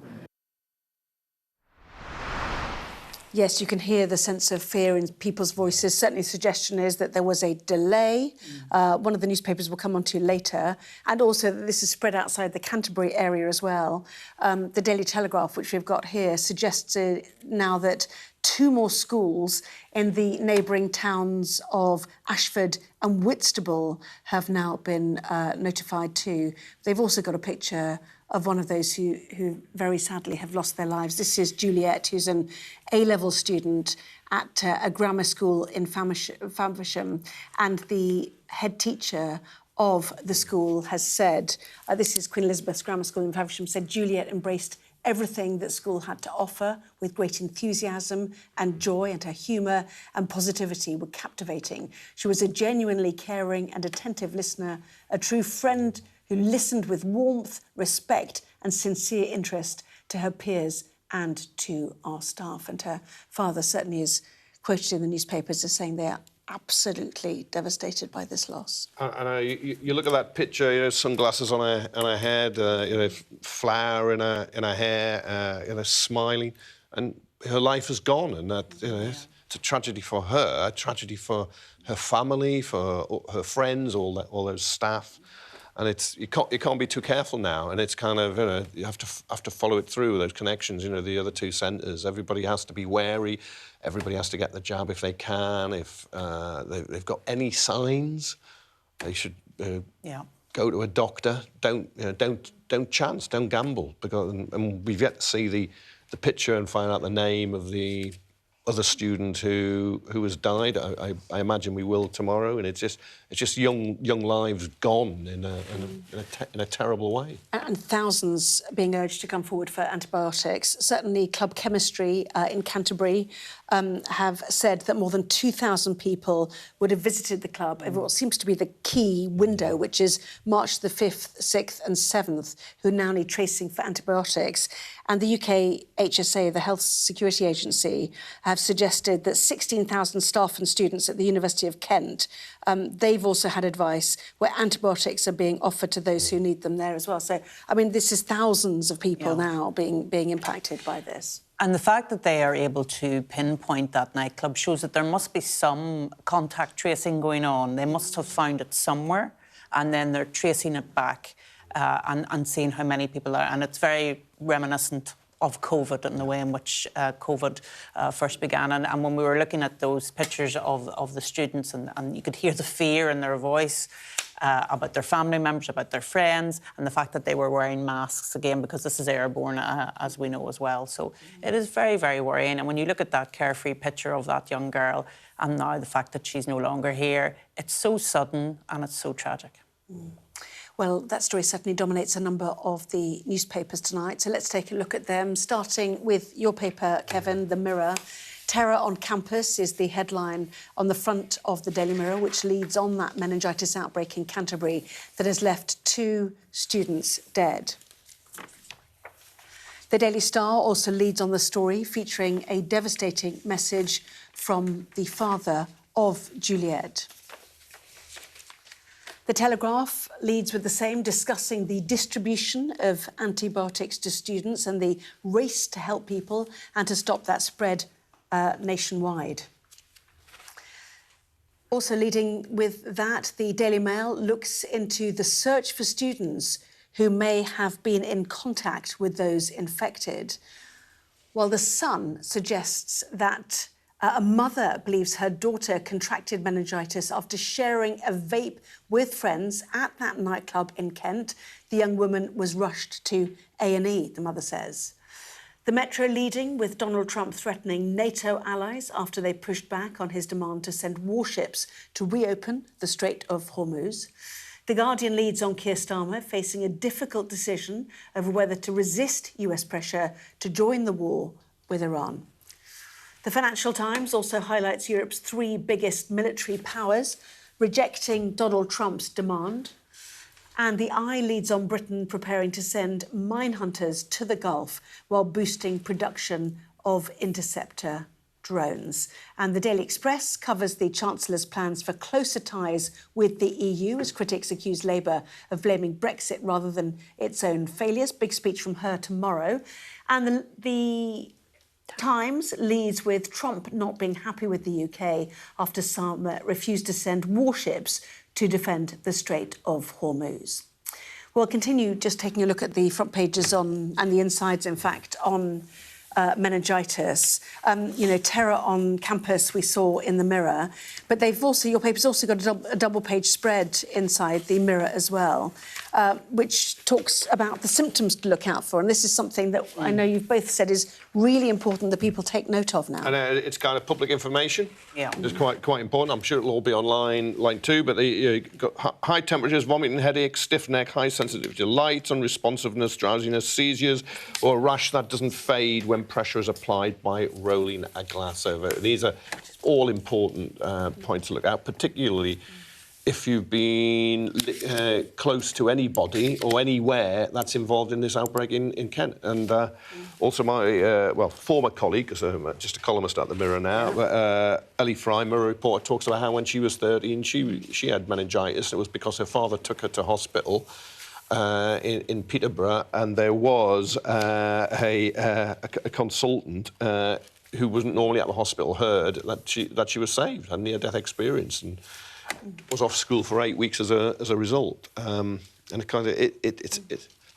Yes, you can hear the sense of fear in people's voices. Certainly the suggestion is that there was a delay. One of the newspapers we'll come on to later. And also that this is spread outside the Canterbury area as well. The Daily Telegraph, which we've got here, suggests now that 2 more schools in the neighbouring towns of Ashford and Whitstable have now been notified too. They've also got a picture of one of those who very sadly have lost their lives. This is Juliet, who's an A-level student at a grammar school in Faversham, and the head teacher of the school has said, this is Queen Elizabeth's Grammar School in Faversham, said Juliet embraced everything that school had to offer with great enthusiasm and joy, and her humour and positivity were captivating. She was a genuinely caring and attentive listener, a true friend who listened with warmth, respect and sincere interest to her peers and to our staff. And her father certainly is quoted in the newspapers as saying they are absolutely devastated by this loss. You look at that picture, you know, sunglasses on her head, you know, flower in her hair, you know, smiling, and her life is gone, and that, you know, it's a tragedy for her, a tragedy for her family, for her friends, all those staff. And it's you can't be too careful now, and it's kind of, you know, you have to follow it through, those connections. You know, the other 2 centres. Everybody has to be wary. Everybody has to get the jab if they can. If they've got any signs, they should go to a doctor. Don't chance, don't gamble, because and we've yet to see the picture and find out the name of the other student who has died. I imagine we will tomorrow, and it's just young lives gone in a terrible way. And thousands being urged to come forward for antibiotics. Certainly, Club Chemistry in Canterbury have said that more than 2,000 people would have visited the club over what seems to be the key window, which is March the 5th, 6th and 7th, who now need tracing for antibiotics. And the UK HSA, the Health Security Agency, have suggested that 16,000 staff and students at the University of Kent, they've also had advice where antibiotics are being offered to those who need them there as well. So, I mean, this is thousands of people now being impacted by this. And the fact that they are able to pinpoint that nightclub shows that there must be some contact tracing going on. They must have found it somewhere, and then they're tracing it back and seeing how many people are. And it's very reminiscent of COVID and the way in which COVID first began. And when we were looking at those pictures of the students, and you could hear the fear in their voice, about their family members, about their friends, and the fact that they were wearing masks, again, because this is airborne, as we know as well. So it is very, very worrying. And when you look at that carefree picture of that young girl, and now the fact that she's no longer here, it's so sudden and it's so tragic. Well, that story certainly dominates a number of the newspapers tonight. So let's take a look at them, starting with your paper, Kevin, The Mirror. Terror on campus is the headline on the front of the Daily Mirror, which leads on that meningitis outbreak in Canterbury that has left 2 students dead. The Daily Star also leads on the story, featuring a devastating message from the father of Juliet. The Telegraph leads with the same, discussing the distribution of antibiotics to students and the race to help people and to stop that spread nationwide. Also leading with that, the Daily Mail looks into the search for students who may have been in contact with those infected, while The Sun suggests that a mother believes her daughter contracted meningitis after sharing a vape with friends at that nightclub in Kent. The young woman was rushed to A&E, the mother says. The Metro leading with Donald Trump threatening NATO allies after they pushed back on his demand to send warships to reopen the Strait of Hormuz. The Guardian leads on Keir Starmer facing a difficult decision over whether to resist US pressure to join the war with Iran. The Financial Times also highlights Europe's three biggest military powers rejecting Donald Trump's demand. And the Eye leads on Britain preparing to send mine hunters to the Gulf while boosting production of interceptor drones. And the Daily Express covers the Chancellor's plans for closer ties with the EU as critics accuse Labour of blaming Brexit rather than its own failures. Big speech from her tomorrow. And the Times leads with Trump not being happy with the UK after Starmer refused to send warships to defend the Strait of Hormuz. We'll continue just taking a look at the front pages and the insides, in fact, on meningitis. Terror on campus we saw in the Mirror, but your paper's also got a double-page spread inside the Mirror as well, which talks about the symptoms to look out for. And this is something that I know you've both said is really important that people take note of now. And it's kind of public information. Yeah. It's quite important. I'm sure it'll all be online too, but you've got high temperatures, vomiting, headaches, stiff neck, high sensitivity to light, unresponsiveness, drowsiness, seizures, or a rash that doesn't fade when pressure is applied by rolling a glass over. These are all important points to look at, particularly if you've been close to anybody or anywhere that's involved in this outbreak in Kent. And also my, former colleague, because I'm just a columnist at the Mirror now, Ellie Frymer, a reporter, talks about how when she was 13, she had meningitis. It was because her father took her to hospital in Peterborough, and there was a consultant who wasn't normally at the hospital heard that she was saved, had near-death experience, and was off school for 8 weeks as a result. And it kind of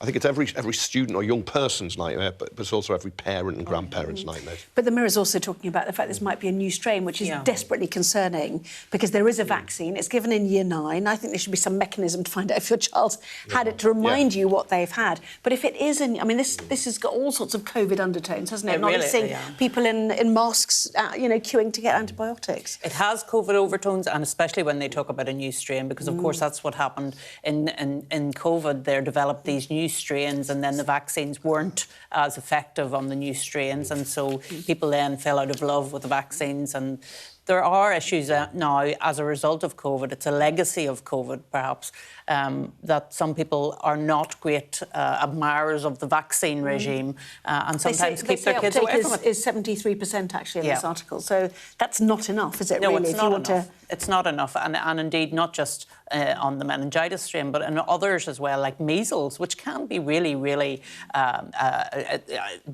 I think it's every student or young person's nightmare, but it's also every parent and grandparent's nightmare. But the Mirror's also talking about the fact this might be a new strain, which is desperately concerning, because there is a vaccine. It's given in Year 9. I think there should be some mechanism to find out if your child had it, to remind you what they've had. But if it isn't, I mean, this has got all sorts of COVID undertones, hasn't it? Not seeing people in masks, queuing to get antibiotics. It has COVID overtones, and especially when they talk about a new strain, because, of course, that's what happened in COVID. They developed these new strains, and then the vaccines weren't as effective on the new strains, and so people then fell out of love with the vaccines. And there are issues now as a result of COVID. It's a legacy of COVID, perhaps, that some people are not great admirers of the vaccine regime and sometimes keep their kids away from it. Is 73% actually in this article, so that's not enough, is it? No, really? it's not enough. It's not enough, and indeed not just on the meningitis strain, but in others as well, like measles, which can be really, really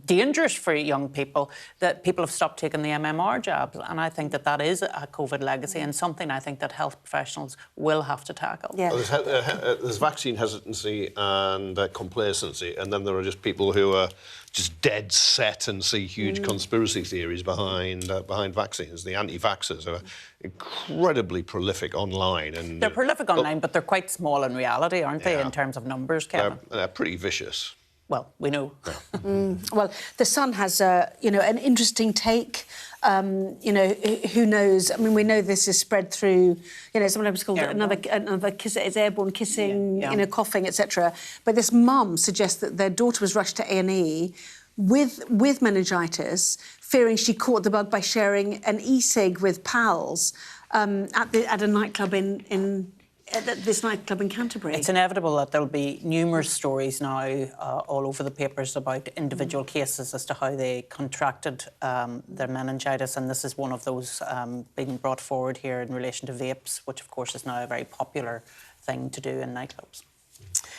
dangerous for young people. That people have stopped taking the MMR jabs, and I think that is a COVID legacy and something I think that health professionals will have to tackle. Yeah. Well, there's vaccine hesitancy and complacency, and then there are just people who are just dead set and see huge conspiracy theories behind vaccines. The anti-vaxxers are incredibly prolific online. And they're prolific online, but they're quite small in reality, aren't they, in terms of numbers, Kevin? They're pretty vicious. Well, we know. Well, The Sun has an interesting take. Who knows? I mean, we know this is spread through, sometimes called another kiss, it's airborne kissing, coughing, etc. But this mum suggests that their daughter was rushed to A&E with meningitis, fearing she caught the bug by sharing an e-cig with pals at a nightclub in at this nightclub in Canterbury. It's inevitable that there'll be numerous stories now all over the papers about individual cases as to how they contracted their meningitis, and this is one of those being brought forward here in relation to vapes, which of course is now a very popular thing to do in nightclubs.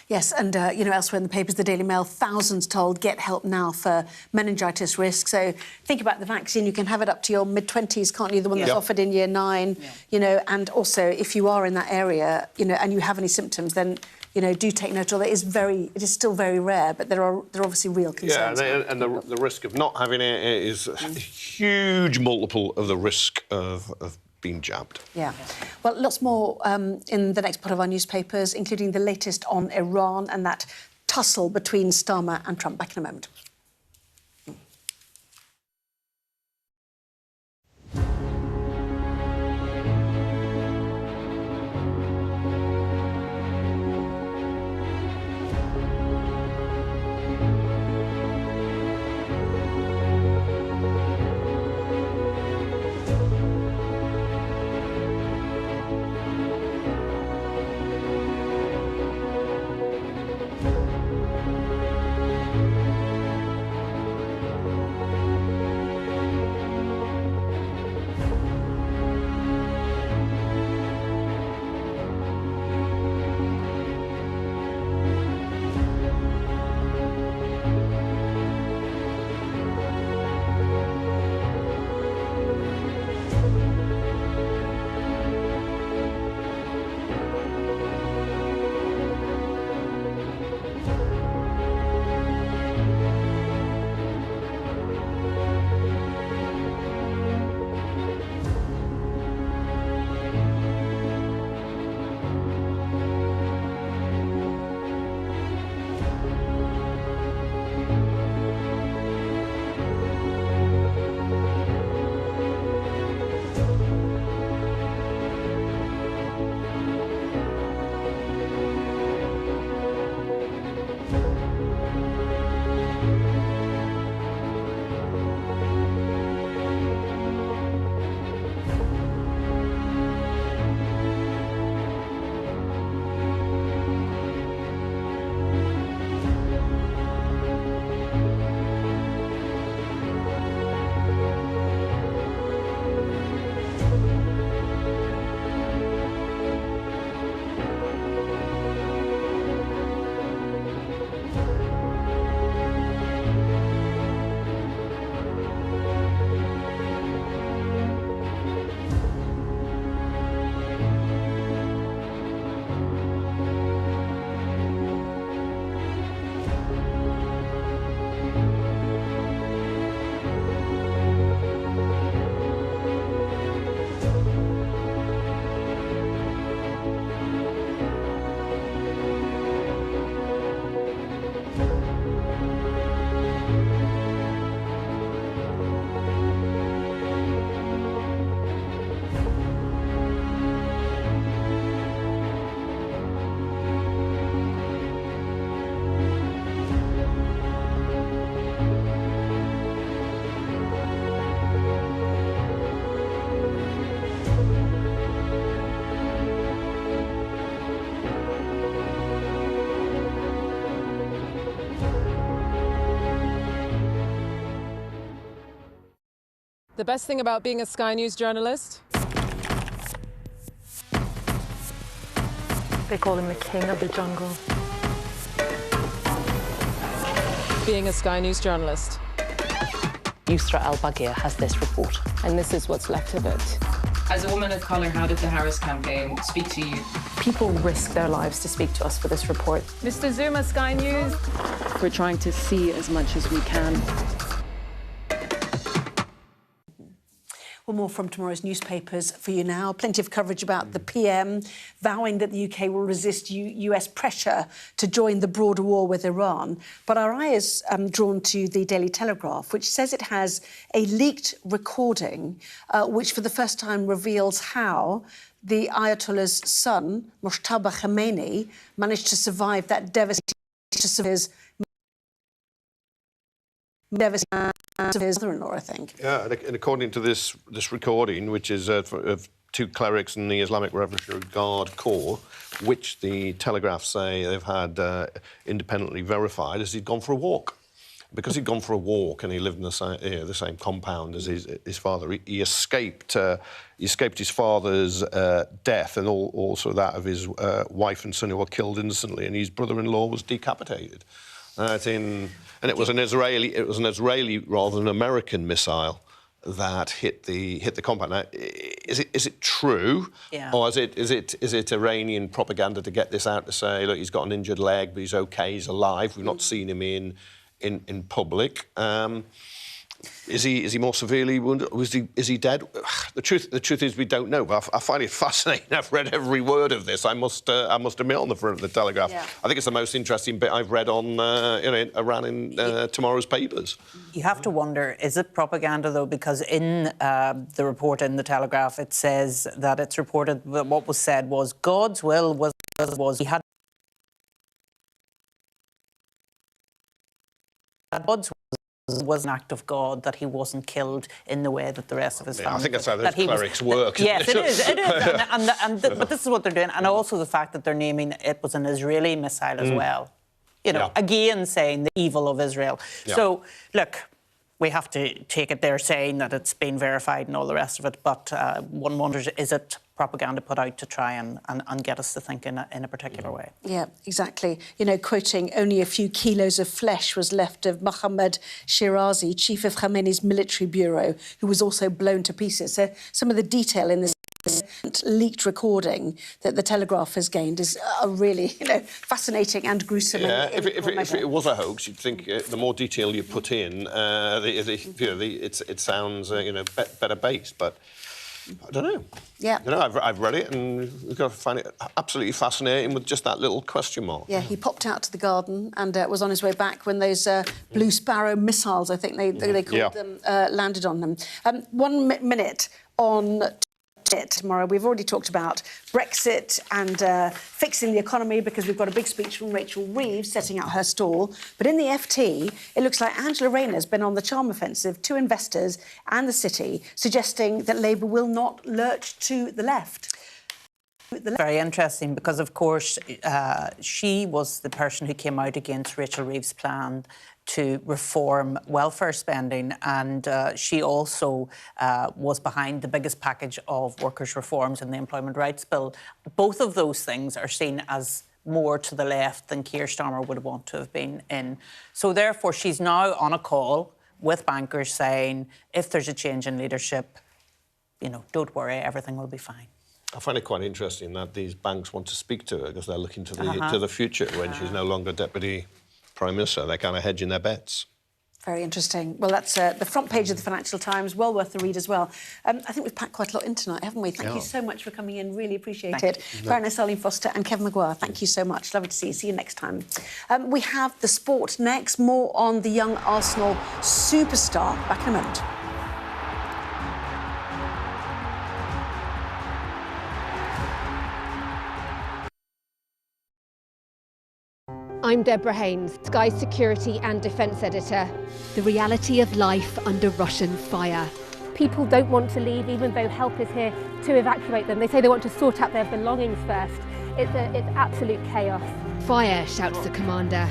Yes, and, you know, elsewhere in the papers, the Daily Mail, thousands told, get help now for meningitis risk. So think about the vaccine. You can have it up to your mid-20s, can't you? The one that's offered in year 9, you know, and also if you are in that area, you know, and you have any symptoms, then, you know, do take note of it. It is still very rare, but there are obviously real concerns. Yeah, and the risk of not having it is a huge multiple of the risk of being jabbed. Yeah. Well, lots more in the next part of our newspapers, including the latest on Iran and that tussle between Starmer and Trump. Back in a moment. The best thing about being a Sky News journalist? They call him the king of the jungle. Being a Sky News journalist. Yusra Al-Baghir has this report. And this is what's left of it. As a woman of colour, how did the Harris campaign speak to you? People risk their lives to speak to us for this report. Mr. Zuma, Sky News. We're trying to see as much as we can. Well, more from tomorrow's newspapers for you now. Plenty of coverage about the PM vowing that the UK will resist US pressure to join the broader war with Iran. But our eye is drawn to the Daily Telegraph, which says it has a leaked recording which for the first time reveals how the Ayatollah's son, Mojtaba Khomeini, managed to survive that devastating mother-in-law, I think. Yeah, and according to this recording, which is of two clerics in the Islamic Revolutionary Guard Corps, which the Telegraph say they've had independently verified, as he'd gone for a walk. Because he'd gone for a walk and he lived in the same compound as his father, he escaped his father's death and also that of his wife and son, who were killed instantly, and his brother-in-law was decapitated. And it was an Israeli rather than American missile that hit the compound. Now, is it true, or is it Iranian propaganda to get this out to say, look, he's got an injured leg, but he's okay, he's alive. We've not seen him in public. Is he more severely wounded? Is he dead? The truth is we don't know. But I find it fascinating. I've read every word of this. I must admit, on the front of the Telegraph. Yeah. I think it's the most interesting bit I've read on Iran in tomorrow's papers. You have to wonder, is it propaganda though? Because in the report in the Telegraph, it says that it's reported that what was said was God's will was he had. God's was an act of God that he wasn't killed in the way that the rest of his family. I think that's how those clerics work. Yes, it is. But this is what they're doing, and also the fact that they're naming it was an Israeli missile as well. You know, again saying the evil of Israel. Yeah. So look, we have to take it they're saying that it's been verified and all the rest of it. But one wonders, is it propaganda put out to try and get us to think in a particular way? Yeah, exactly. You know, quoting, only a few kilos of flesh was left of Mohammad Shirazi, chief of Khamenei's military bureau, who was also blown to pieces. So some of the detail in this leaked recording that the Telegraph has gained is really, fascinating and gruesome. Yeah, if it was a hoax, you'd think the more detail you put in, it sounds better based, but I don't know. Yeah. I've read it and we've got to find it absolutely fascinating with just that little question mark. Yeah, he popped out to the garden and was on his way back when those Blue Sparrow missiles, I think they called them, landed on them. 1 minute on tomorrow. We've already talked about Brexit and fixing the economy because we've got a big speech from Rachel Reeves setting out her stall. But in the FT, it looks like Angela Rayner's been on the charm offensive to investors and the city, suggesting that Labour will not lurch to the left. Very interesting because, of course, she was the person who came out against Rachel Reeves' plan to reform welfare spending, and she also was behind the biggest package of workers' reforms in the Employment Rights Bill. Both of those things are seen as more to the left than Keir Starmer would want to have been in. So therefore, she's now on a call with bankers saying, if there's a change in leadership, don't worry, everything will be fine. I find it quite interesting that these banks want to speak to her because they're looking to the future when she's no longer Deputy Prime Minister. They're kind of hedging their bets. Very interesting. Well, that's the front page of the Financial Times. Well worth the read as well. I think we've packed quite a lot in tonight, haven't we? Thank you so much for coming in. Really appreciate it. Baroness Arlene Foster and Kevin Maguire, thank you so much. Lovely to see you. See you next time. We have the sport next. More on the young Arsenal superstar. Back in a moment. I'm Deborah Haynes, Sky Security and Defence Editor. The reality of life under Russian fire. People don't want to leave, even though help is here to evacuate them. They say they want to sort out their belongings first. It's absolute chaos. Fire, shouts the commander.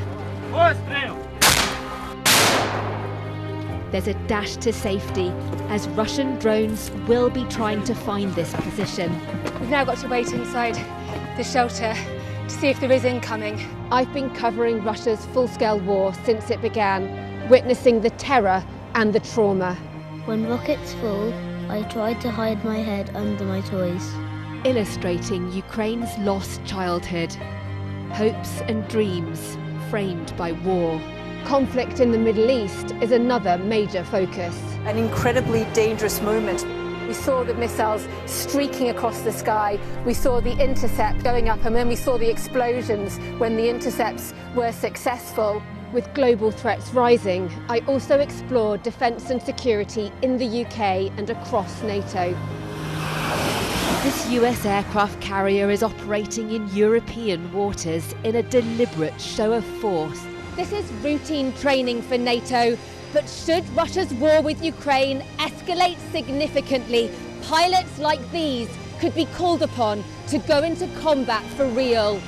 There's a dash to safety, as Russian drones will be trying to find this position. We've now got to wait inside the shelter to see if there is incoming. I've been covering Russia's full-scale war since it began, witnessing the terror and the trauma. When rockets fall, I try to hide my head under my toys. Illustrating Ukraine's lost childhood, hopes and dreams framed by war. Conflict in the Middle East is another major focus. An incredibly dangerous moment. We saw the missiles streaking across the sky. We saw the intercept going up, and then we saw the explosions when the intercepts were successful. With global threats rising, I also explored defence and security in the UK and across NATO. This US aircraft carrier is operating in European waters in a deliberate show of force. This is routine training for NATO. But should Russia's war with Ukraine escalate significantly, pilots like these could be called upon to go into combat for real.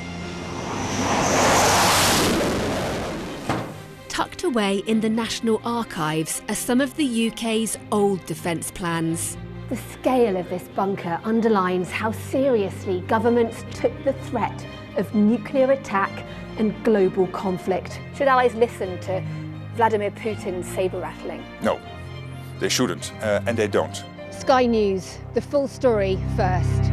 Tucked away in the National Archives are some of the UK's old defence plans. The scale of this bunker underlines how seriously governments took the threat of nuclear attack and global conflict. Should allies listen to Vladimir Putin's sabre-rattling? No, they shouldn't, and they don't. Sky News, the full story first.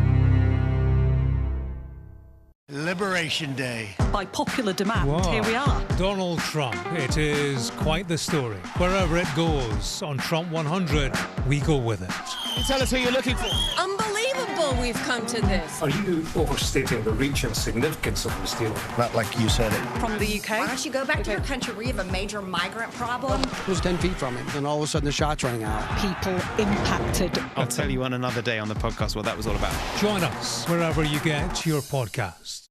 Liberation Day. By popular demand, Wow. here we are. Donald Trump. It is quite the story. Wherever it goes, on Trump 100, we go with it. Can you tell us who you're looking for? Unbelievable we've come to this. Are you overstating the reach and significance of this deal? Not like you said it. From the UK. Why don't you go back to your country where you have a major migrant problem? It was 10 feet from him, and all of a sudden the shot's running out. People impacted. I'll tell you on another day on the podcast what that was all about. Join us wherever you get your podcast.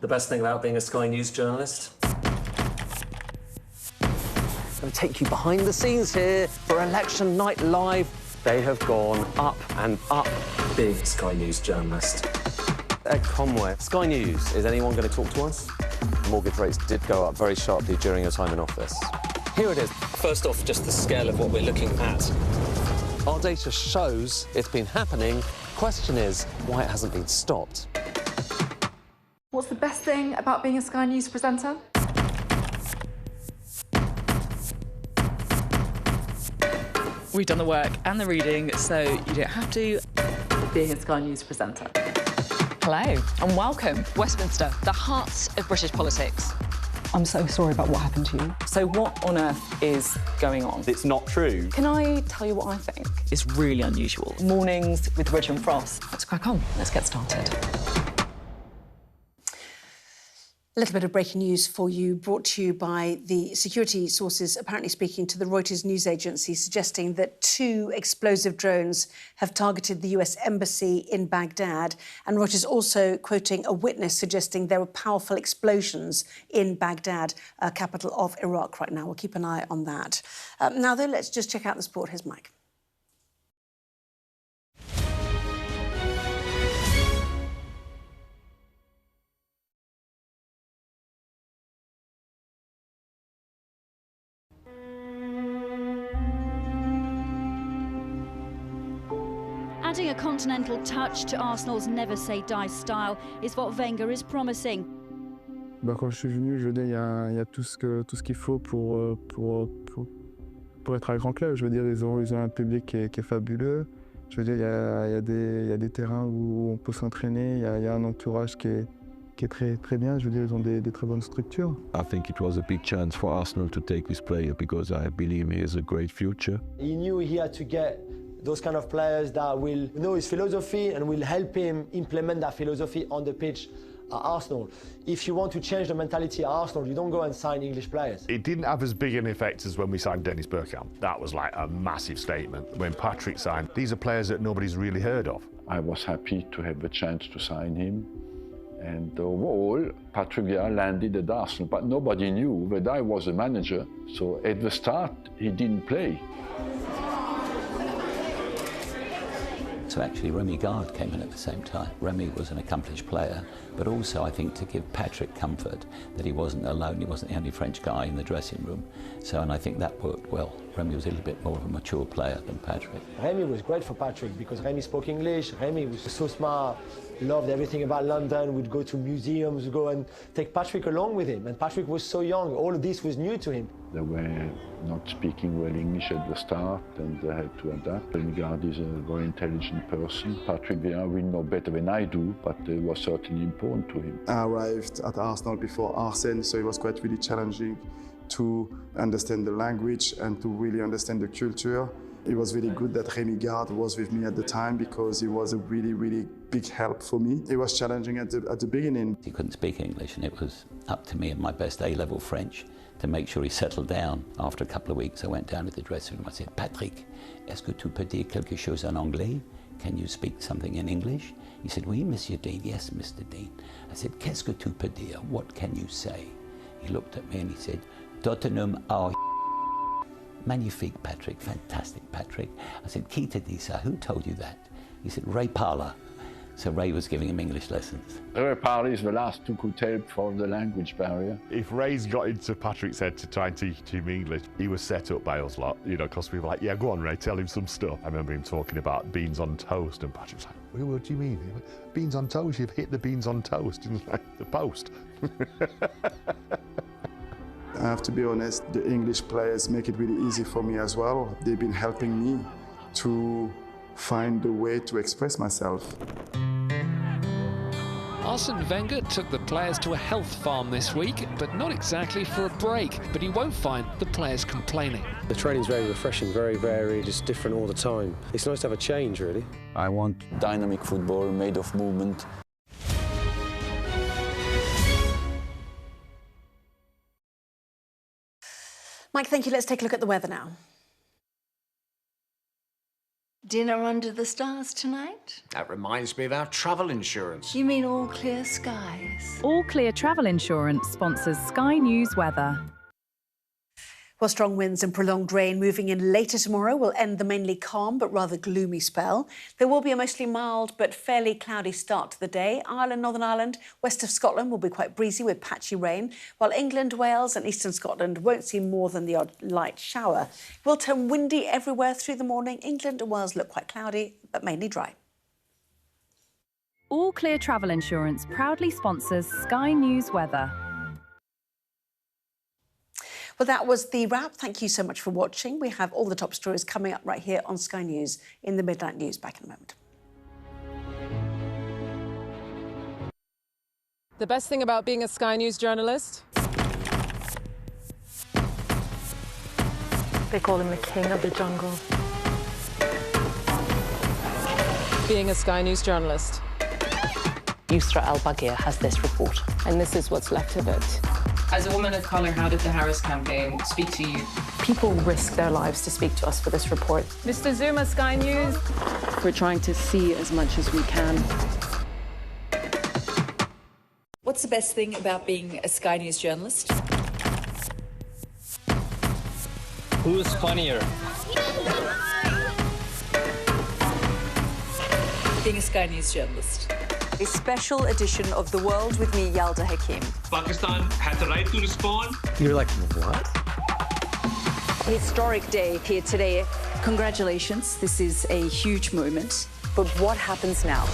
The best thing about being a Sky News journalist? I'm going to take you behind the scenes here for Election Night Live. They have gone up and up. Being a Sky News journalist. Ed Conway, Sky News, is anyone going to talk to us? Mortgage rates did go up very sharply during your time in office. Here it is. First off, just the scale of what we're looking at. Our data shows it's been happening. Question is, why it hasn't been stopped. What's the best thing about being a Sky News presenter? We've done the work and the reading, so you don't have to. Being a Sky News presenter. Hello and welcome. Westminster, the heart of British politics. I'm so sorry about what happened to you. So what on earth is going on? It's not true. Can I tell you what I think? It's really unusual. Mornings with Rich and Frost. Let's crack on. Let's get started. A little bit of breaking news for you, brought to you by the security sources apparently speaking to the Reuters news agency, suggesting that 2 explosive drones have targeted the US embassy in Baghdad. And Reuters also quoting a witness suggesting there were powerful explosions in Baghdad, capital of Iraq right now. We'll keep an eye on that. Now, though, let's just check out the sport. Here's Mike. Adding a continental touch to Arsenal's never say die style is what Wenger is promising. Quand je suis venu, je veux dire, il y a tout ce qu'il faut pour être un grand club. Je veux dire, ils ont un public qui est fabuleux. Je veux dire, il y a des terrains où on peut s'entraîner. Il y a un entourage qui est très bien. Je veux dire, ils ont des très bonnes structures. I think it was a big chance for Arsenal to take this player because I believe he has a great future. He knew he had to get those kind of players that will know his philosophy and will help him implement that philosophy on the pitch at Arsenal. If you want to change the mentality at Arsenal, you don't go and sign English players. It didn't have as big an effect as when we signed Dennis Bergkamp. That was like a massive statement. When Patrick signed, these are players that nobody's really heard of. I was happy to have the chance to sign him. And overall, Patrick Vieira landed at Arsenal, but nobody knew that I was a manager. So at the start, he didn't play. So actually Remy Gard came in at the same time. Remy was an accomplished player, but also I think to give Patrick comfort that he wasn't alone, he wasn't the only French guy in the dressing room. So, and I think that worked well. Remy was a little bit more of a mature player than Patrick. Remy was great for Patrick because Remy spoke English, Remy was so smart, loved everything about London, would go to museums, go and take Patrick along with him. And Patrick was so young, all of this was new to him. They were not speaking well English at the start and they had to adapt. Lingard is a very intelligent person. Patrick Vieira will know better than I do, but it was certainly important to him. I arrived at Arsenal before Arsene, so it was quite really challenging to understand the language and to really understand the culture. It was really good that Remy Gard was with me at the time because he was a really, really big help for me. It was challenging at the beginning. He couldn't speak English and it was up to me and my best A-level French to make sure he settled down. After a couple of weeks, I went down to the dressing room. I said, Patrick, est-ce que tu peux dire quelque chose en anglais? Can you speak something in English? He said, oui, Monsieur Dean. Yes, Mr. Dean. I said, qu'est-ce que tu peux dire? What can you say? He looked at me and he said, Tottenham are magnifique, Patrick. Fantastic, Patrick. I said, qui te dit ça? Who told you that? He said, Ray Parler. So Ray was giving him English lessons. Ray Parler is the last who could help for the language barrier. If Ray's got into Patrick's head to try and teach him English, he was set up by us lot, you know, because we were like, yeah, go on, Ray, tell him some stuff. I remember him talking about beans on toast, and Patrick was like, what do you mean? Beans on toast? You've hit the beans on toast. And it's like, the post. I have to be honest, the English players make it really easy for me as well. They've been helping me to find a way to express myself. Arsene Wenger took the players to a health farm this week, but not exactly for a break. But he won't find the players complaining. The training's very refreshing, very varied, it's different all the time. It's nice to have a change, really. I want dynamic football made of movement. Mike, thank you. Let's take a look at the weather now. Dinner under the stars tonight? That reminds me of our travel insurance. You mean All Clear Skies? All Clear Travel Insurance sponsors Sky News Weather. Well, strong winds and prolonged rain moving in later tomorrow will end the mainly calm but rather gloomy spell. There will be a mostly mild but fairly cloudy start to the day. Ireland, Northern Ireland, west of Scotland will be quite breezy with patchy rain, while England, Wales and eastern Scotland won't see more than the odd light shower. It will turn windy everywhere through the morning. England and Wales look quite cloudy but mainly dry. All Clear Travel Insurance proudly sponsors Sky News Weather. Well, that was the wrap. Thank you so much for watching. We have all the top stories coming up right here on Sky News in the Midnight News. Back in a moment. The best thing about being a Sky News journalist? They call him the king of the jungle. Being a Sky News journalist. Yusra Al-Baghir has this report. And this is what's left of it. As a woman of colour, how did the Harris campaign speak to you? People risk their lives to speak to us for this report. Mr. Zuma, Sky News. We're trying to see as much as we can. What's the best thing about being a Sky News journalist? Who's funnier? Being a Sky News journalist. A special edition of The World with me, Yalda Hakim. Pakistan had the right to respond. You're like, what? A historic day here today. Congratulations, this is a huge moment. But what happens now?